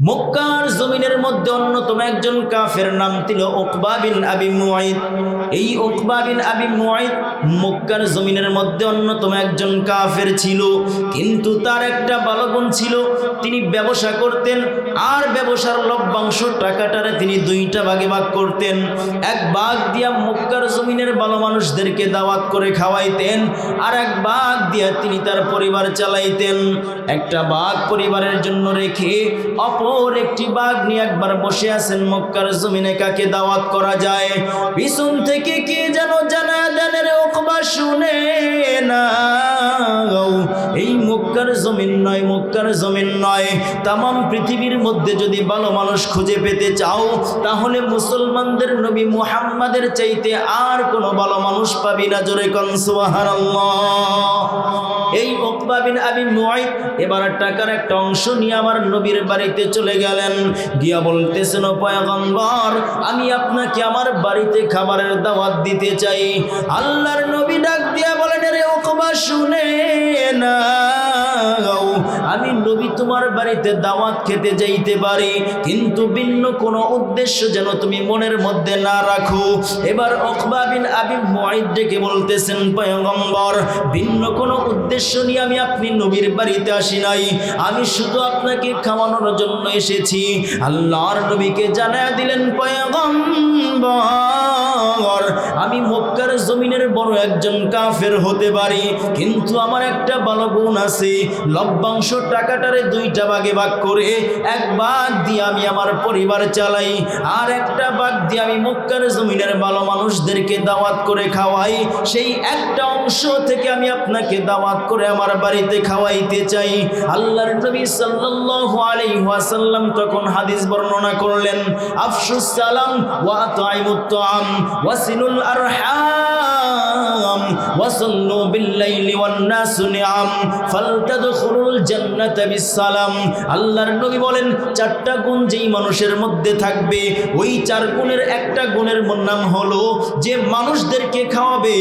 মক্কার জমিনের মধ্যে অন্যতম একজন কাফের নাম ছিল উকবা বিন আবি মুআইত। এই উকবা বিন আবি মুআইত মক্কার জমিনের মধ্যে অন্যতম একজন কাফের ছিল, কিন্তু তার একটা ভালো গুণ ছিল, তিনি ব্যবসা করতেন আর ব্যবসার লভ্যাংশ টাকাটারে তিনি দুইটা ভাগে ভাগ করতেন। এক ভাগ দিয়া মক্কার জমিনের ভালো মানুষদেরকে দাওয়াত করে খাওয়াইতেন, আর এক ভাগ দিয়া তিনি তার পরিবার চালাইতেন। একটা ভাগ পরিবারের জন্য রেখে অপর একটি ভাগ নিয়ে একবার বসে আছেন মক্কার জমিনে কাকে দাওয়াত করা যায়। পিছন থেকে কে যেন জানা দেনের উকবা শুনে না, এই মক্কার জমিন নয়, মক্কার জমিন নয়, তামাম পৃথিবীর মধ্যে যদি ভালো মানুষ খুঁজে পেতে চাও তাহলে মুসলমানদের নবী মুহাম্মাদের চাইতে আর কোনো ভালো মানুষ পাবি না। জোরে কোন সুবহানাল্লাহ। এই উকবা বিন আবি মুআইত এবার টাকার একটা অংশ নিয়ে আমার নবীর বাড়িতে চলে গেলেন, গিয়া বলতেছেন, ও পয়গম্বর, আমি আপনাকে আমার বাড়িতে খাবারের দাওয়াত দিতে চাই। আল্লাহর নবী ডাক দিয়া বলেন, রে উকবা শুনে না, আমি নবী তোমার বাড়িতে দাওয়াত খেতে যাইতে পারি, কিন্তু ভিন্ন কোনো উদ্দেশ্য যেন তুমি মনের মধ্যে না রাখো। এবার উকবা বিন আবি মুআইত ডেকে বলতেছেন, পয়গম্বর, ভিন্ন কোনো উদ্দেশ্য নিয়ে আমি আপনি নবীর বাড়িতে আসি নাই, আমি শুধু আপনাকে খাওয়ানোর জন্য এসেছি। আল্লাহর নবীকে জানায়া দিলেন, পয়গম্বর, আমি মক্কার জমিনের বড় একজন কাফের হতে পারি, কিন্তু আমার একটা ভালো গুণ আছে, লভ্যাংশ টাকাটারে দুইটা ভাগে ভাগ করে এক ভাগ দিয়ে আমি আমার পরিবার চালাই, আর একটা ভাগ দিয়ে আমি মক্কার জমিনের ভালো মানুষদেরকে দাওয়াত করে খাওয়াই। সেই একটা অংশ থেকে আমি আপনাকে দাওয়াত করে আমার বাড়িতে খাওয়াইতে চাই। আল্লাহর নবী সাল্লাল্লাহু আলাইহি ওয়াসাল্লাম তখন হাদিস বর্ণনা করলেন, আফশুস সালাম ওয়া আত'ইমুত তাআম ওয়াসিলুল আরহাম ওয়াসাল্লু বিল-লাইলি ওয়ান-নাসু নিআম ফালতাদখুলুল জান্নাতা বিস-সালাম। আল্লাহর নবী বলেন, চারটা গুণ যেই মানুষের মধ্যে থাকবে, ওই চার গুণের একটা গুণের নাম হলো যে মানুষদেরকে খাওয়াবে।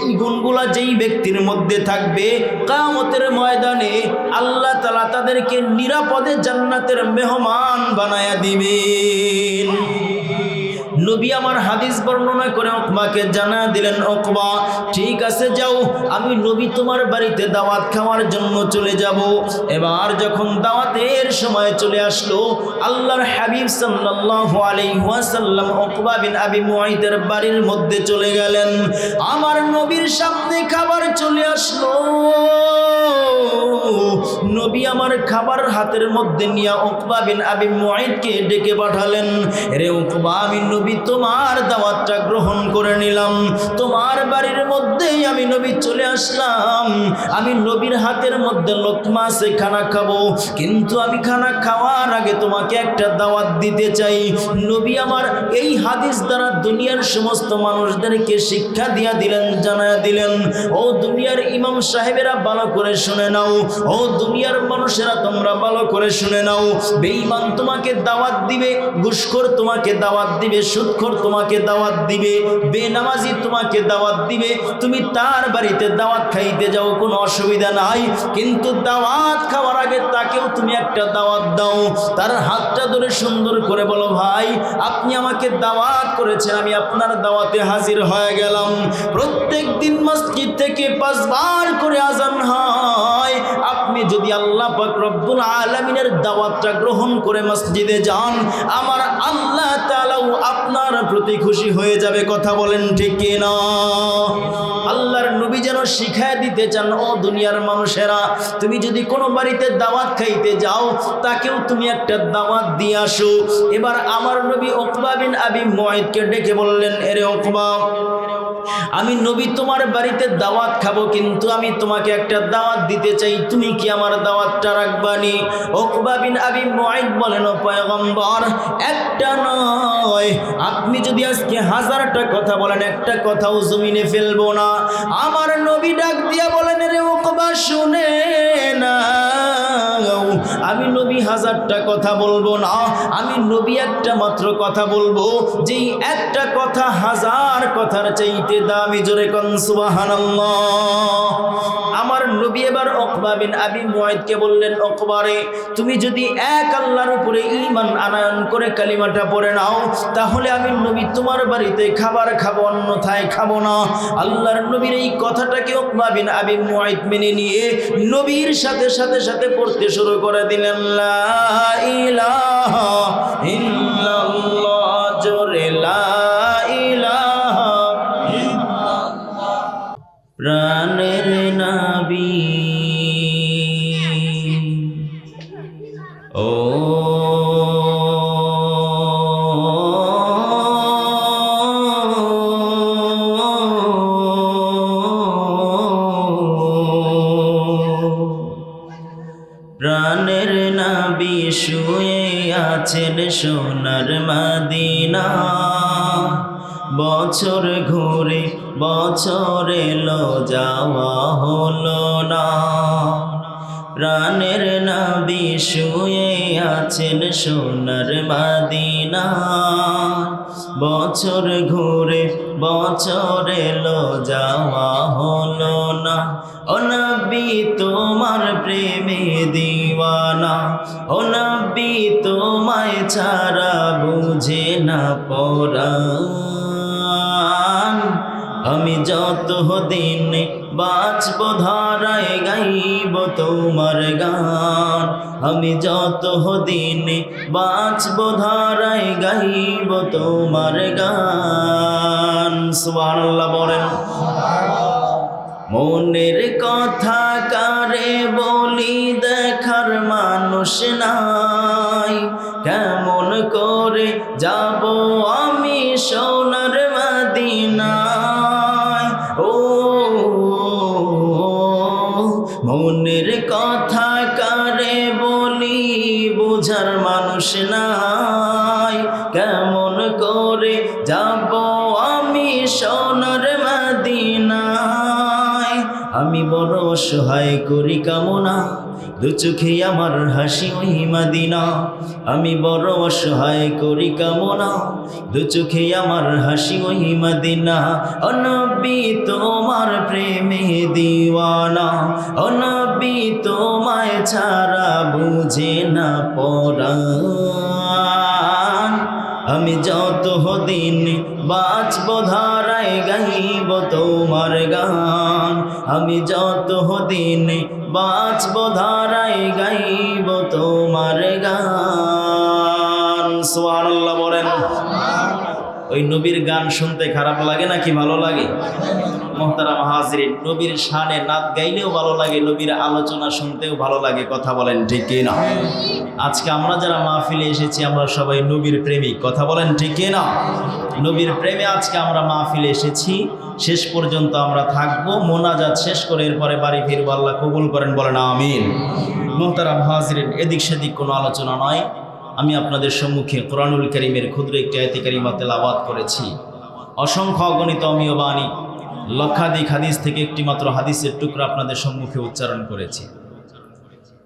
এই গুণগুলা যেই ব্যক্তির মধ্যে থাকবে, কিয়ামতের ময়দানে আল্লাহ তাআলা তাদেরকে নিরাপদে জান্নাতের মেহমান বানায়া দিবেন। নবী আমার হাদিস বর্ণনা করে উকবাকে জানা দিলেন, উকবা, ঠিক আছে, যাও, আমি নবী তোমার বাড়িতে দাওয়াত খাওয়ার জন্য চলে যাব। এবার যখন দাওয়াতের সময় চলে আসলো, আল্লাহর হাবিব সাল্লাল্লাহু আলাইহি ওয়াসাল্লাম উকবা বিন আবি মুআইতের বাড়ির মধ্যে চলে গেলেন। আমার নবীর সামনে খাবার চলে আসলো। নবী আমার খাবার হাতের মধ্যে নিয়ে উকবা বিন আবি মুআইতকে ডেকে পাঠালেন, রে উকবা, আমি নবী তোমার দাওয়াতটা গ্রহণ করে নিলাম, তোমার বাড়ির মধ্যেই আমি নবী চলে আসলাম। আমি নবীর হাতের মধ্যে লোকমা আছে, খানা খাবো, কিন্তু আমি খানা খাওয়ার আগে তোমাকে একটা দাওয়াত দিতে চাই। নবী আমার এই হাদিস দ্বারা দুনিয়ার সমস্ত মানুষদেরকে শিক্ষা দিয়া দিলেন, জানায়া দিলেন, ও দুনিয়ার ইমাম সাহেবেরা ভালো করে শুনে নাও, ও দুনিয়ার মানুষেরা তোমরা ভালো করে শুনে নাও, বেঈমান তোমাকে দাওয়াত দিবে, ঘুষখোর তোমাকে দাওয়াত দিবে, সুদখোর তোমাকে দাওয়াত দিবে, বেনামাজি তোমাকে দাওয়াত দিবে, তুমি তার বাড়িতে দাওয়াত খাইতে যাও, কোনো অসুবিধা নাই, কিন্তু দাওয়াত খাওয়ার আগে তাকেও তুমি একটা দাওয়াত দাও। তার হাতটা ধরে সুন্দর করে বলো, ভাই, আপনি আমাকে দাওয়াত করেছেন, আমি আপনার দাওয়াতে হাজির হয়ে গেলাম। প্রত্যেক দিন মসজিদ থেকে 5 বার করে আজান হয়, আপনি যদি আল্লাহ পাক রব্বুল আলামিনের দাওয়াতটা গ্রহণ করে মসজিদে যান, আমার আল্লাহ তাআলাও আপনার প্রতি খুশি হয়ে যাবে। কথা বলেন ঠিক কি না? আল্লাহর নবী যেন শিখায় দিতে চান, ও দুনিয়ার মানুষেরা, তুমি যদি কোনো বাড়িতে দাওয়াত খাইতে যাও, তাকেও তুমি একটা দাওয়াত দিয়ে আসো। এবার আমার নবী উকবা বিন আবি মুআইতকে ডেকে বললেন, এরে উকবা, আমি নবী তোমার বাড়িতে দাওয়াত খাবো, কিন্তু আমি তোমাকে একটা দাওয়াত দিতে চাই, তুমি কি আমার দাওয়াতটা রাখবানি? উকবা বিন আবি মুআইত বলেন, ও পয়গম্বর, একটা নয়, আপনি যদি আজকে 1000টা কথা বলেন, একটা কথাও জমিনে ফেলবো না। আমার নবী ডাক দিয়া বলেন, রে উকবা শুনে না, আমি নবী হাজারটা কথা বলবো না, আমি নবী একটা মাত্র কথা বলবো, যেই একটা কথা হাজার কথার চাইতে দামি। জোরে কোন সুবহানাল্লাহ। আমার নবী এবার উকবা বিন আবি মুআইদকে বললেন, উকবা রে, তুমি যদি এক আল্লাহর উপরে ঈমান আনয়ন করে কালিমাটা পড়ে নাও, তাহলে আমি নবী তোমার বাড়িতে খাবার খাবো, অন্যথায় খাবো না। আল্লাহর নবীর এই কথাটাকে উকবা বিন আবি মুআইদ মেনে নিয়ে নবীর সাথে সাথে সাথে পড়তে শুরু করে দিলেন, লা ইলাহা ইল্লাল্লাহ। জোরে লা ইলাহা ইল্লাল্লাহ। প্রাণের নবী ও প্রাণের নবী শুয়ে আছেন সোনার মদিনা, বছর ঘুরে বছর এলো যাওয়া হলো না। প্রাণের নবী শুয়ে আছেন সোনার মদিনা, বছর ঘুরে বছর এলো যাওয়া হলো না। ও নবী তোমার প্রেমে দিওয়ানা, ও নবী তোমায় ছাড়া বুঝে না পরাণ। আমি যত দিন বাঁচব ধারায় গাইব তোমার গান, আমি যত দিন বাঁচব ধারায় গাইব তোমার গান। সুবহানাল্লাহ বলেন। মনের কথা কারে বলি, দেখার মানুষ নাই, কেমন করে যাব আমি সোনার মদিনায়। ও মনের কথা কারে বলি, বুঝার মানুষ নাই, কেমন করে যাব আমি সোনার মদিনায়। আমি বড় অসহায় করি কামনা, দু চোখে আমার হাসি ওই মদিনা। আমি বড় অসহায় করি কামনা, দু চোখে আমার হাসি ওই মদিনা। ও নবী তোমার প্রেমে দিওয়ানা, ও নবী তোমায় ছাড়া বুঝে না পরাণ। আমি যত দিন বাঁচব ধারায় গাইব তোমার গান, আমি যত দিন বাঁচব ধারায় গাইব তোমার গান। সুবহানাল্লাহ বলেন। ওই নবীর গান শুনতে খারাপ লাগে নাকি ভালো লাগে? মুহতারাম হাজিরিন, নবীর শানে নাত গাইলেও ভালো লাগে, নবীর আলোচনা শুনতেও ভালো লাগে। কথা বলেন ঠিক কি না? আজকে আমরা যারা মাহফিলে এসেছি আমরা সবাই নবীর প্রেমিক। কথা বলেন ঠিক কি না? নবীর প্রেমে আজকে আমরা মাহফিলে এসেছি। শেষ পর্যন্ত আমরা থাকবো, মোনাজাত শেষ করে এরপরে বাড়ি ফিরবো। আল্লাহ কবুল করেন, বলেন আমিন। মুহতারাম হাজিরিন, এদিক সেদিক কোনো আলোচনা নয়। আমি আপনাদের সম্মুখে কোরআনুল কারীমের ক্ষুদ্র একটি আয়াতে কারিমা তেলাওয়াত করেছি। অসংখ্য অগণিত অমীয় বাণী, লক্ষাধিক হাদিস থেকে একটি মাত্র হাদিসের টুকরা আপনাদের সম্মুখে উচ্চারণ করেছি।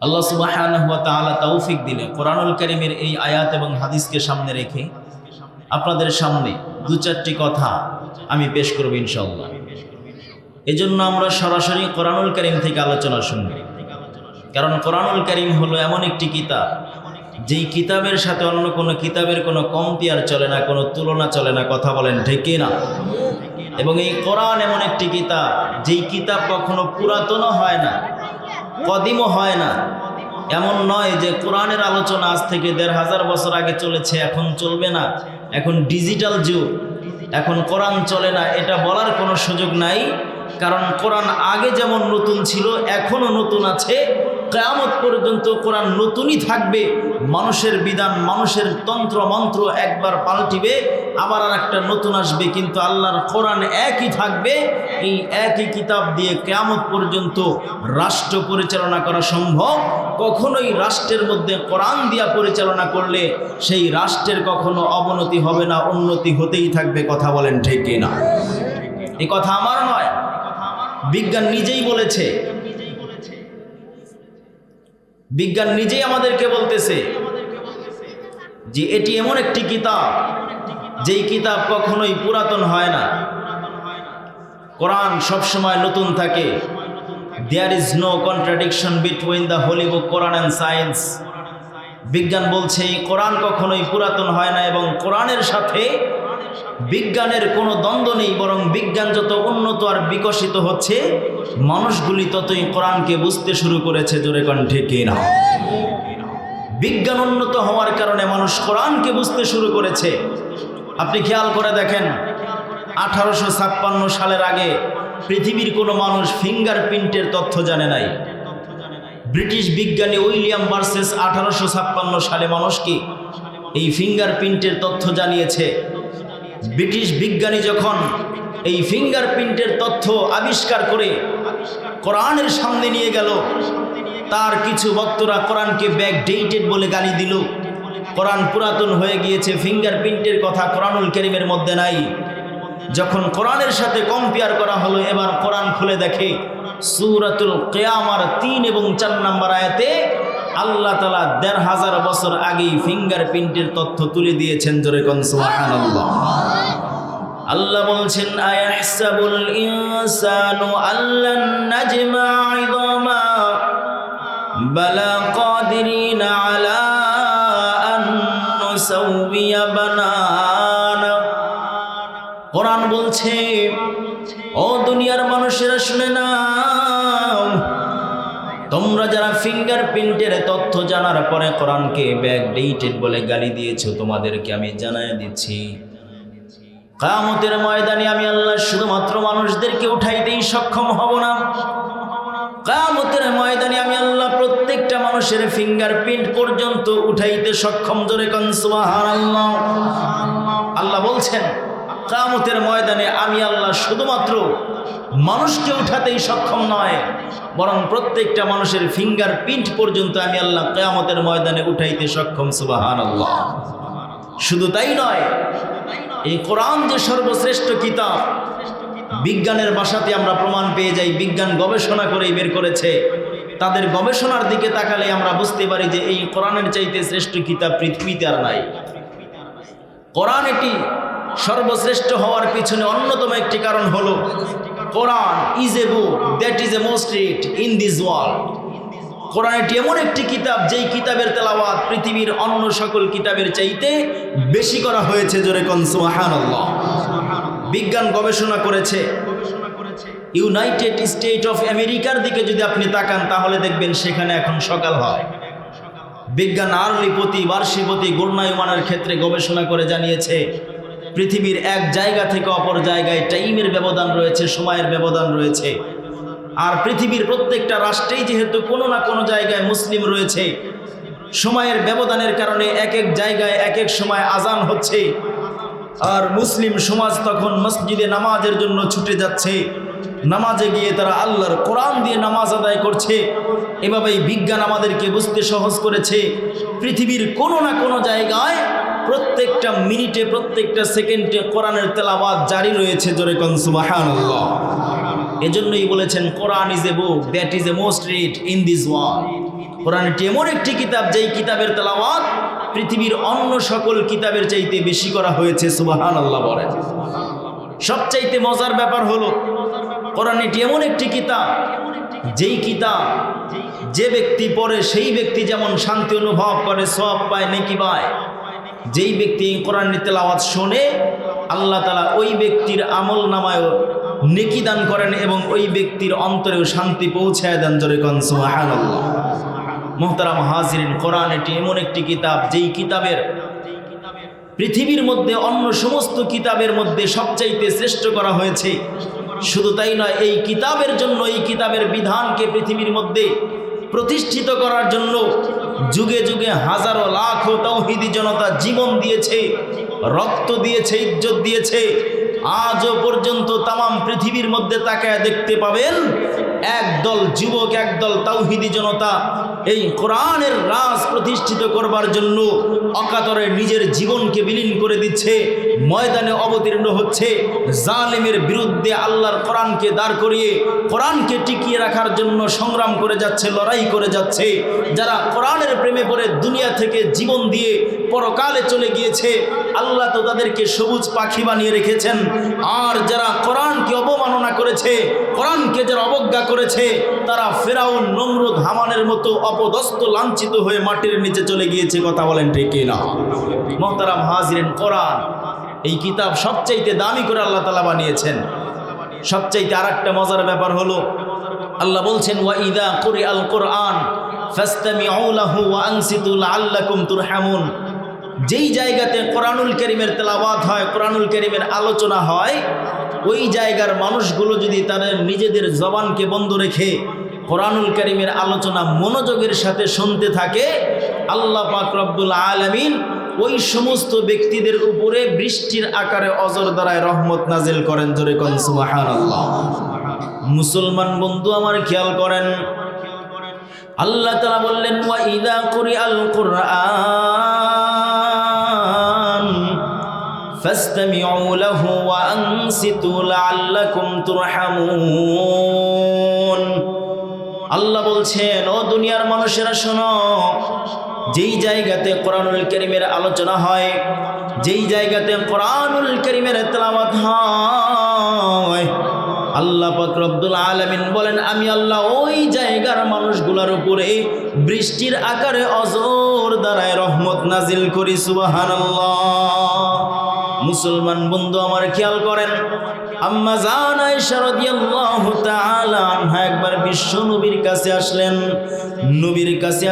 আল্লাহ সুবহানাহু ওয়া তাআলা তৌফিক দিলে কোরআনুল কারীমের এই আয়াত এবং হাদিসকে সামনে রেখে আপনাদের সামনে দু চারটি কথা আমি পেশ করব ইনশাআল্লাহ। এজন্য আমরা সরাসরি কোরআনুল কারীম থেকে আলোচনা শুনব, কারণ কোরআনুল কারীম হলো এমন একটি কিতাব যেই কিতাবের সাথে অন্য কোনো কিতাবের কোনো কম্পেয়ার চলে না, কোনো তুলনা চলে না। কথা বলেন ঠিক কি না? এবং এই কোরআন এমন একটি কিতাব যেই কিতাব কখনো পুরাতনও হয় না, কদিমও হয় না। এমন নয় যে কোরআনের আলোচনা আজ থেকে ১৫০০ বছর আগে চলেছে, এখন চলবে না, এখন ডিজিটাল যুগ, এখন কোরআন চলে না, এটা বলার কোনো সুযোগ নাই। কারণ কোরআন আগে যেমন নতুন ছিল এখনও নতুন আছে, কিয়ামত পর্যন্ত কোরআন নতুনই থাকবে। মানুষের বিধান, মানুষের তন্ত্র মন্ত্র একবার পাল্টিবে, আবার আর একটা নতুন আসবে, কিন্তু আল্লাহর কোরআন একই থাকবে। এই একই কিতাব দিয়ে কিয়ামত পর্যন্ত রাষ্ট্র পরিচালনা করা সম্ভব। কখনোই রাষ্ট্রের মধ্যে কোরআন দিয়া পরিচালনা করলে সেই রাষ্ট্রের কখনো অবনতি হবে না, উন্নতি হতেই থাকবে। কথা বলেন ঠিক কি না? এই কথা আমার নয়, বিজ্ঞান নিজেই বলেছে। বিজ্ঞান নিজেই আমাদেরকে বলতেছে যে এটি এমন একটি কিতাব যেই কিতাব কখনোই পুরাতন হয় না। কোরআন সবসময় নতুন থাকে। There is no contradiction between the holy book Quran and science. বিজ্ঞান বলছে এই কোরআন কখনোই পুরাতন হয় না এবং কোরআনের সাথে বিজ্ঞানের কোনো দ্বন্দ্ব নেই, বরং বিজ্ঞান যত উন্নত আর বিকশিত হচ্ছে মানুষগুলি ততই কোরআনকে বুঝতে শুরু করেছে। জোরে কণ্ঠে কে না? বিজ্ঞান উন্নত হওয়ার কারণে মানুষ কোরআনকে বুঝতে শুরু করেছে। আপনি খেয়াল করে দেখেন 1856 সালের আগে পৃথিবীর কোনো মানুষ ফিঙ্গারপ্রিন্টের তথ্য জানে নাই। ব্রিটিশ বিজ্ঞানী উইলিয়াম ভার্সেস 1856 সালে মানুষকে এই ফিঙ্গারপ্রিন্টের তথ্য জানিয়েছে। ব্রিটিশ বিজ্ঞানী যখন এই ফিঙ্গারপ্রিন্টের তথ্য আবিষ্কার করে কোরআনের সামনে নিয়ে গেল, তার কিছু বক্তারা কোরআনকে ব্যাকডেটেড বলে গালি দিল। কোরআন পুরাতন হয়ে গিয়েছে, ফিঙ্গারপ্রিন্টের কথা কোরআনুল কারীমের মধ্যে নাই। যখন কোরআনের সাথে কম্পেয়ার করা হলো, এবার কোরআন খুলে দেখে সূরাতুল কিয়ামার 3 এবং 4 নম্বর আয়াতে আল্লাহ তাআলা ১৫০০ বছর আগেই ফিঙ্গারপ্রিন্টের তথ্য তুলে দিয়েছেন। জোরে কোন সুবহানাল্লাহ। আল্লাহ বলছেন আয়াহসাবুল ইনসানু আল্লান নাজমা ইযামা বালা কাদিরিনা আলা আন নুসাউবিয়া বানানা। কোরআন বলছে, ও দুনিয়ার মানুষেরা শুনে নাও, তোমরা যারা ফিঙ্গারপ্রিন্টের তথ্য জানার পরে কোরআনকে ব্যাকডেটেড বলে গালি দিয়েছো, তোমাদেরকে আমি জানাই দিচ্ছি কিয়ামতের ময়দানে আমি আল্লাহ শুধুমাত্র মানুষদেরকে উঠাইতেই সক্ষম হব না। কিয়ামতের ময়দানে আমি আল্লাহ প্রত্যেকটা মানুষের ফিঙ্গারপ্রিন্ট পর্যন্ত উঠাইতে সক্ষম। জোরে কোন সুবহানাল্লাহ। আল্লাহ বলছেন কিয়ামতের ময়দানে আমি আল্লাহ শুধুমাত্র মানুষকে উঠাতেই সক্ষম নয়, বরং প্রত্যেকটা মানুষের ফিঙ্গারপ্রিন্ট পর্যন্ত আমি আল্লাহ কিয়ামতের ময়দানে উঠাইতে সক্ষম। সুবহানাল্লাহ। শুধু তাই নয়, এই কোরআন যে সর্বশ্রেষ্ঠ কিতাব, বিজ্ঞানের ভাষাতে আমরা প্রমাণ পেয়ে যাই। বিজ্ঞান গবেষণা করেই বের করেছে। তাদের গবেষণার দিকে তাকালে আমরা বুঝতে পারি যে এই কোরআনের চাইতে শ্রেষ্ঠ কিতাব পৃথিবীতে আর নাই। কোরআন এটি সর্বশ্রেষ্ঠ হওয়ার পিছনে অন্যতম একটি কারণ হলো Quran is a book that is a most read in this world. কোরআন এটি এমন একটি কিতাব যেই কিতাবের তেলাওয়াত পৃথিবীর অন্য সকল কিতাবের চাইতে বেশি করা হয়েছে। জোরে কোন সুবহানাল্লাহ। বিজ্ঞান গবেষণা করেছে ইউনাইটেড স্টেট অফ আমেরিকার দিকে যদি আপনি তাকান তাহলে দেখবেন সেখানে এখন সকাল হয়। বিজ্ঞান আরলিপতি বার্ষিপতি ঘূর্ণায়মানের ক্ষেত্রে গবেষণা করে জানিয়েছে পৃথিবীর এক জায়গা থেকে অপর জায়গায় টাইমের ব্যবধান রয়েছে, সময়ের ব্যবধান রয়েছে। আর পৃথিবীর প্রত্যেকটা রাষ্ট্রেই যেহেতু কোনো না কোনো জায়গায় মুসলিম রয়েছে, সময়ের ব্যবধানের কারণে এক এক জায়গায় এক এক সময় আজান হচ্ছে, আর মুসলিম সমাজ তখন মসজিদে নামাজের জন্য ছুটে যাচ্ছে। নামাজে গিয়ে তারা আল্লাহর কোরআন দিয়ে নামাজ আদায় করছে। এভাবেই বিজ্ঞান আমাদেরকে বুঝতে সহজ করেছে পৃথিবীর কোনো না কোনো জায়গায় প্রত্যেকটা মিনিটে প্রত্যেকটা সেকেন্ডে কোরআনের তেলাওয়াত জারি রয়েছে। জোরে কোন সুবহানাল্লাহ। এজন্যই বলেছেন Quran is a book that is a most read in this world. কোরআন এটি এমন একটি কিতাব যেই কিতাবের তেলাওয়াত পৃথিবীর অন্য সকল কিতাবের চাইতে বেশি করা হয়েছে। সুবহানাল্লাহ বলেন। সবচাইতে মজার ব্যাপার হলো কোরআন এটি এমন একটি কিতাব যেই কিতাব যে ব্যক্তি পড়ে সেই ব্যক্তি যেমন শান্তি অনুভব করে, সওয়াব পায়, নেকি পায়। যেই ব্যক্তি এই কোরআনের তেলাওয়াত শোনে আল্লাহ তাআলা ওই ব্যক্তির আমল নামায়ও নেকি দান করেন এবং ওই ব্যক্তির অন্তরেও শান্তি পৌঁছায় দেন। জোরে কোন সুবহানাল্লাহ। মুহতারাম হাজিরিন, কোরআন এটি এমন একটি কিতাব যেই কিতাবের পৃথিবীর মধ্যে অন্য সমস্ত কিতাবের মধ্যে সবচাইতে শ্রেষ্ঠ করা হয়েছে। শুধু তাই নয়, এই কিতাবের জন্য, এই কিতাবের বিধানকে পৃথিবীর মধ্যে প্রতিষ্ঠিত করার জন্য যুগে যুগে হাজারো লাখো তাওহীদি জনতা জীবন দিয়েছে, রক্ত দিয়েছে, ইজ্জত দিয়েছে। আজও পর্যন্ত তামাম পৃথিবীর মধ্যে তাকায় দেখতে পাবেন একদল যুবক, একদল তাওহীদি জনতা এই কোরআনের রাজ প্রতিষ্ঠিত করবার জন্য অকাতরে নিজের জীবনকে বিলীন করে দিচ্ছে, ময়দানে অবতীর্ণ হচ্ছে, জালিমের বিরুদ্ধে আল্লাহর কোরআনকে দাঁড় করিয়ে কোরআনকে টিকিয়ে রাখার জন্য সংগ্রাম করে যাচ্ছে, লড়াই করে যাচ্ছে। যারা কোরআনের প্রেমে পড়ে দুনিয়া থেকে জীবন দিয়ে পরকালে চলে গিয়েছে, আল্লাহ তো তাদেরকে সবুজ পাখি বানিয়ে রেখেছেন। আর যারা কোরআনকে অবমাননা করেছে, কোরআনকে যারা অবজ্ঞা করেছে, তারা ফেরাউন, নমরুদ, হামানের মতো অপদস্থ, লাঞ্ছিত হয়ে মাটির নিচে চলে গিয়েছে। কথা বলেন ঠিক কিনা? মুহতারাম হাজিরিন, কোরআন এই কিতাব সবচাইতে দামি করে আল্লাহ তাআলা বানিয়েছেন। সবচাইতে আরেকটা মজার ব্যাপার হলো, আল্লাহ বলছেন ওয়া ইযা কুরিআল কুরআন ফাসতামিউ লাহু ওয়া আনসিতু লাআল্লাকুম তুরহামুন। যেই জায়গাতে কোরআনুল কারীমের তেলাওয়াত হয়, কোরআনুল কারীমের আলোচনা হয়, ওই জায়গার মানুষগুলো যদি তাদের নিজেদের জবানকে বন্ধ রেখে কোরআনুল কারীমের আলোচনা মনোযোগের সাথে শুনতে থাকে, আল্লাহ পাক রব্বুল আলামিন ওই সমস্ত ব্যক্তিদের উপরে বৃষ্টির আকারে অজর দ্বারায় রহমত নাজিল করেন। জোরে কোন সুবহানাল্লাহ। মুসলমান বন্ধু আমার খেয়াল করেন, আল্লাহ তাআলা বললেন ওয়া ইযা কুরিআল কুরআন ফাসতামিউ লাহু ওয়া আনসিতু লাআল্লাকুম তুরহামুন। আল্লাহ বলছেন, ও দুনিয়ার মানুষেরা শোনো, যেই জায়গাতে কোরআনুল কারীমের আলোচনা হয়, যেই জায়গাতে কোরআনুল কারীমের তেলাওয়াত হয়, আল্লাহ পাক রব্বুল আলামিন বলেন আমি আল্লাহ ওই জায়গার মানুষগুলোর উপরে বৃষ্টির আকারে অজর দ্বারায় রহমত নাজিল করি। সুবহানাল্লাহ। মুসলমান বন্ধু আমার খেয়াল করেন, আম্মা জান আয়েশা রাদিয়াল্লাহু তাআলা আনহা একবার বিশ্ব নবীর কাছে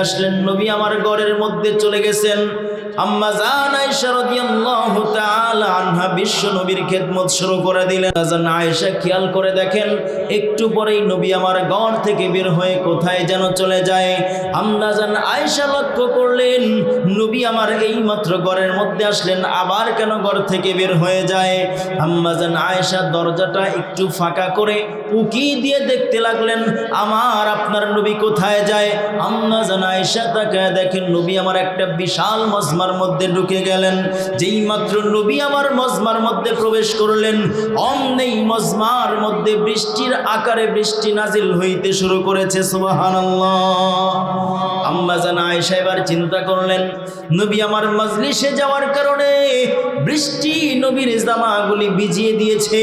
আসলেন। নবী আমার ঘরের মধ্যে চলে গেছেন। আম্মা জান আয়েশা রাদিয়াল্লাহু তাআলা আনহা বিশ্ব নবীর খেদমত শুরু করে দিলেন। জান আয়েশা খেয়াল করে দেখেন, একটু পরেই নবী আমার ঘর থেকে বের হয়ে কোথায় যেন চলে যায়। আম্মা জান আয়েশা লক্ষ্য করলেন, নবী আমার এই মাত্র ঘরের মধ্যে আসলেন, আবার কেন ঘর থেকে বের হয়ে যায়। আম্মা জান আয়েশা দরজাটা একটু ফাঁকা করে উকি দিয়ে দেখতে লাগলেন, আমার আপনার নবী কোথায় যায়। আম্মা জান আয়েশা তাকায় দেখেন, নবী আমার একটা বিশাল মজমার মধ্যে ঢুকে গেলেন। যেই মাত্র নবী আমার মজমার মধ্যে প্রবেশ করলেন, অমনি মজমার মধ্যে বৃষ্টির আকারে বৃষ্টি নাজিল হইতে শুরু করেছে। সুবহানাল্লাহ। আম্মা জান আয়েশা এবার চিন্তা করলেন, নবী আমার মজলিসে যাওয়ার কারণে বৃষ্টি নবীর জামাগুলি ভিজিয়ে দিয়েছে।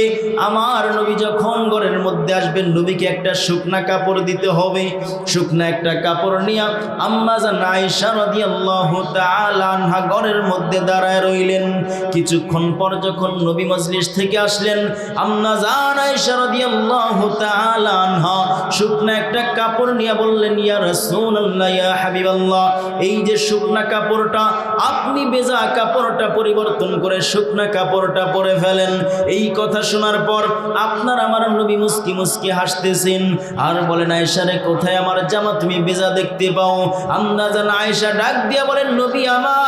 আমার নবী যখন ঘরের মধ্যে আসবেন, নবীকে একটা শুকনা কাপড় দিতে হবে। শুকনা একটা কাপড় নিয়ে আম্মা জান আয়েশা রাদিয়াল্লাহু তাআলা আনহা ঘরের মধ্যে দাঁড়ায় রইলেন। কিছুক্ষণ পর যখন নবী মজলিস থেকে আসলেন, আম্মা জান আয়েশা রাদিয়াল্লাহু তাআলা আনহা শুকনা একটা কাপড় নিয়ে বললেন, ইয়া রাসূলুল্লাহ, ইয়া হাবিবাল্লাহ, এই যে শুকনা কাপড়টা, আপনি ভেজা কাপড়টা পরিবর্তন করে শুকনা কাপড়টা পরে ফেলেন। এই কথা শোনার পর আপনার আমার নবী মুস্কি মুস্কি হাসতেছেন আর বলেন, আয়েশা রে, কোথায় আমার জামা তুমি ভেজা দেখতে পাও? আম্মা জান আয়েশা ডাক দিয়া বলেন, নবী আমার,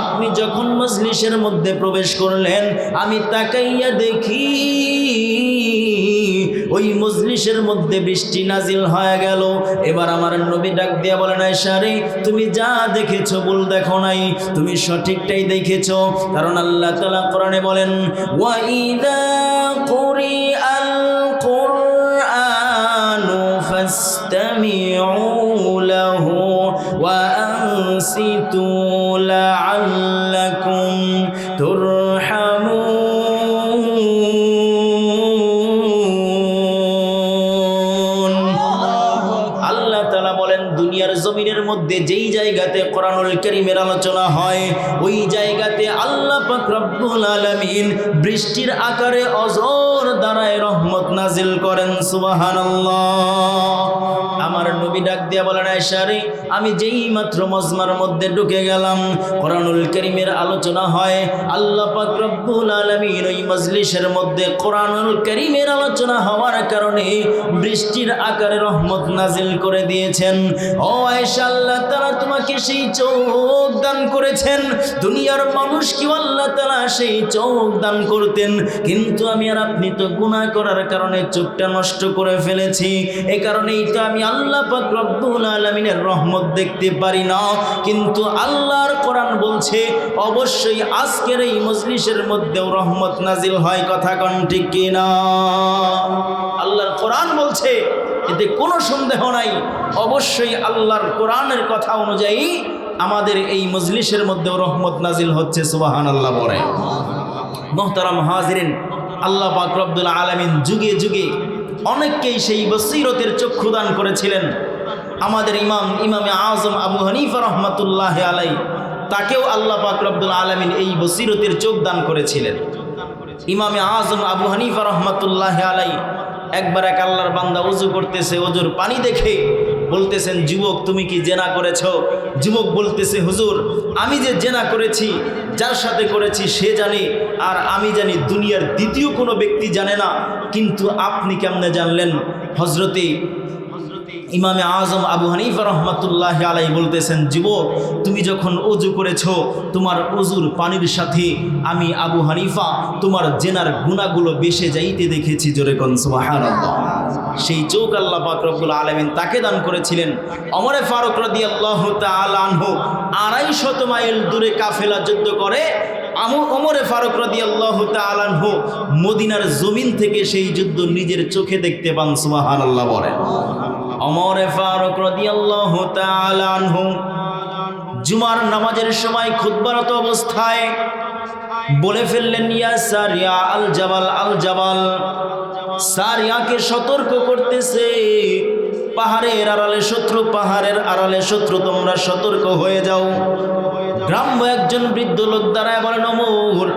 আপনি যখন মজলিসের মধ্যে প্রবেশ করলেন, আমি তাকাইয়া দেখি ওই মজলিসের মধ্যে বৃষ্টি নাজিল হয়ে গেল। এবার আমার নবী ডাক দিয়া বলেন, আয়েশা রে, তুমি যা দেখেছো ভুল দেখো নাই, তুমি সঠিকটাই দেখেছো। কারণ আল্লাহ তাআলা কোরআনে বলেন, ওয়া ইযা কুরিআল কুরআনু ফাসতামিউ লাহু ওয়া আনসিতু লাআল্লাকুম তুরহামুন। দুনিয়ার জমিনের মধ্যে যেই জায়গাতে কোরআনুল কারীমের আলোচনা হয়, ওই জায়গাতে আল্লাহ পাক রব্বুল আলামিন বৃষ্টির আকারে অজর দ্বারায় রহমত নাজিল করেন। সুবহানাল্লাহ। আমার নবী ডাক দিয়া বলেন, আয়েশা রে, আমি যেই মাত্র মজমার মধ্যে ঢুকে গেলাম, কোরআনুল কারীমের আলোচনা হয়, আল্লাহ পাক রব্বুল আলামিন ওই মজলিসের মধ্যে কোরআনুল কারীমের আলোচনা হওয়ার কারণে বৃষ্টির আকারে রহমত নাজিল করে দিয়েছেন। ও আয়েশা, আল্লাহ তাআলা তোমাকে সেই চোখ দান করেছেন। দুনিয়ার মানুষ কি আল্লাহ তাআলা সেই চোখ দান করতেন, কিন্তু আমি আর আপনি তো গুনাহ করার কারণে চোখটা নষ্ট করে ফেলেছি, এই কারণেই তো আমি আল্লাহ পাক রব্বুল আলামিনের রহমত দেখতে পারি না। কিন্তু আল্লাহর কোরআন বলছে অবশ্যই আজকের এই মজলিসের মধ্যেও রহমত নাজিল হয়। কথা কোন ঠিক কিনা? আল্লাহর কোরআন বলছে, এতে কোনো সন্দেহ নাই। অবশ্যই আল্লাহর কোরআনের কথা অনুযায়ী আমাদের এই মজলিসের মধ্যেও রহমত নাজিল হচ্ছে। সুবহানাল্লাহ বলে। মুহতারাম হাজিরিন, আল্লাহ পাক রব্বুল আলামিন যুগে যুগে অনেককেই সেই বসিরতের চক্ষু দান করেছিলেন। আমাদের ইমামে আজম আবু হানিফা রহমাতুল্লাহ আলাইহি, তাকেও আল্লাহ পাক রব্বুল আলামিন এই বসিরতের চোখ দান করেছিলেন। ইমামে আজম আবু হানিফা রহমাতুল্লাহ আলাইহি একবার এক আল্লাহর বান্দা ওযু করতেছে, ওযুর পানি দেখে বলতেছেন, যুবক তুমি কি জেনা করেছো? যুবক বলতেছে, হুজুর আমি যে জেনা করেছি যার সাথে করেছি সে জানে, আর আমি জানি, দুনিয়ার দ্বিতীয় কোনো ব্যক্তি জানে না, কিন্তু আপনি কেমনে জানলেন? হযরতে ইমামে আজম আবু হানিফা রহমাতুল্লাহ আলাইহি বলতেছেন, যুবক তুমি যখন ওযু করেছো তোমার ওযুর পানির সাথে আমি আবু হানিফা তোমার জেনার গুনাহগুলো বেশে যাইতে দেখেছি। জোরে কোন সুবহানাল্লাহ। সেই চোখ আল্লাহ পাক রব্বুল আলামিন তাকে দান করেছিলেন। ওমর ফারুক রাদিয়াল্লাহু তাআলা আনহু 250 মাইল দূরে কাফেলা যুদ্ধ করে ওমর ফারুক রাদিয়াল্লাহু তাআলা আনহু মদিনার জমিন থেকে সেই যুদ্ধ নিজের চোখে দেখতে পান। সুবহানাল্লাহ বলেন। ওমর ফারুক রাদিয়াল্লাহু তাআলা আনহু জুমার নামাজের সময় খুতবারত অবস্থায় বলে ফেললেন, ইয়া সারিয়া আল জাবাল আল জাবাল। সারিয়াকে সতর্ক করতেছে, পাহাড়ের আড়ালে শত্রু, পাহাড়ের আড়ালে শত্রু, তোমরা সতর্ক হয়ে যাও। গ্রাম্য একজন বৃদ্ধ লোক দাঁড়ায় বলেন, ওমর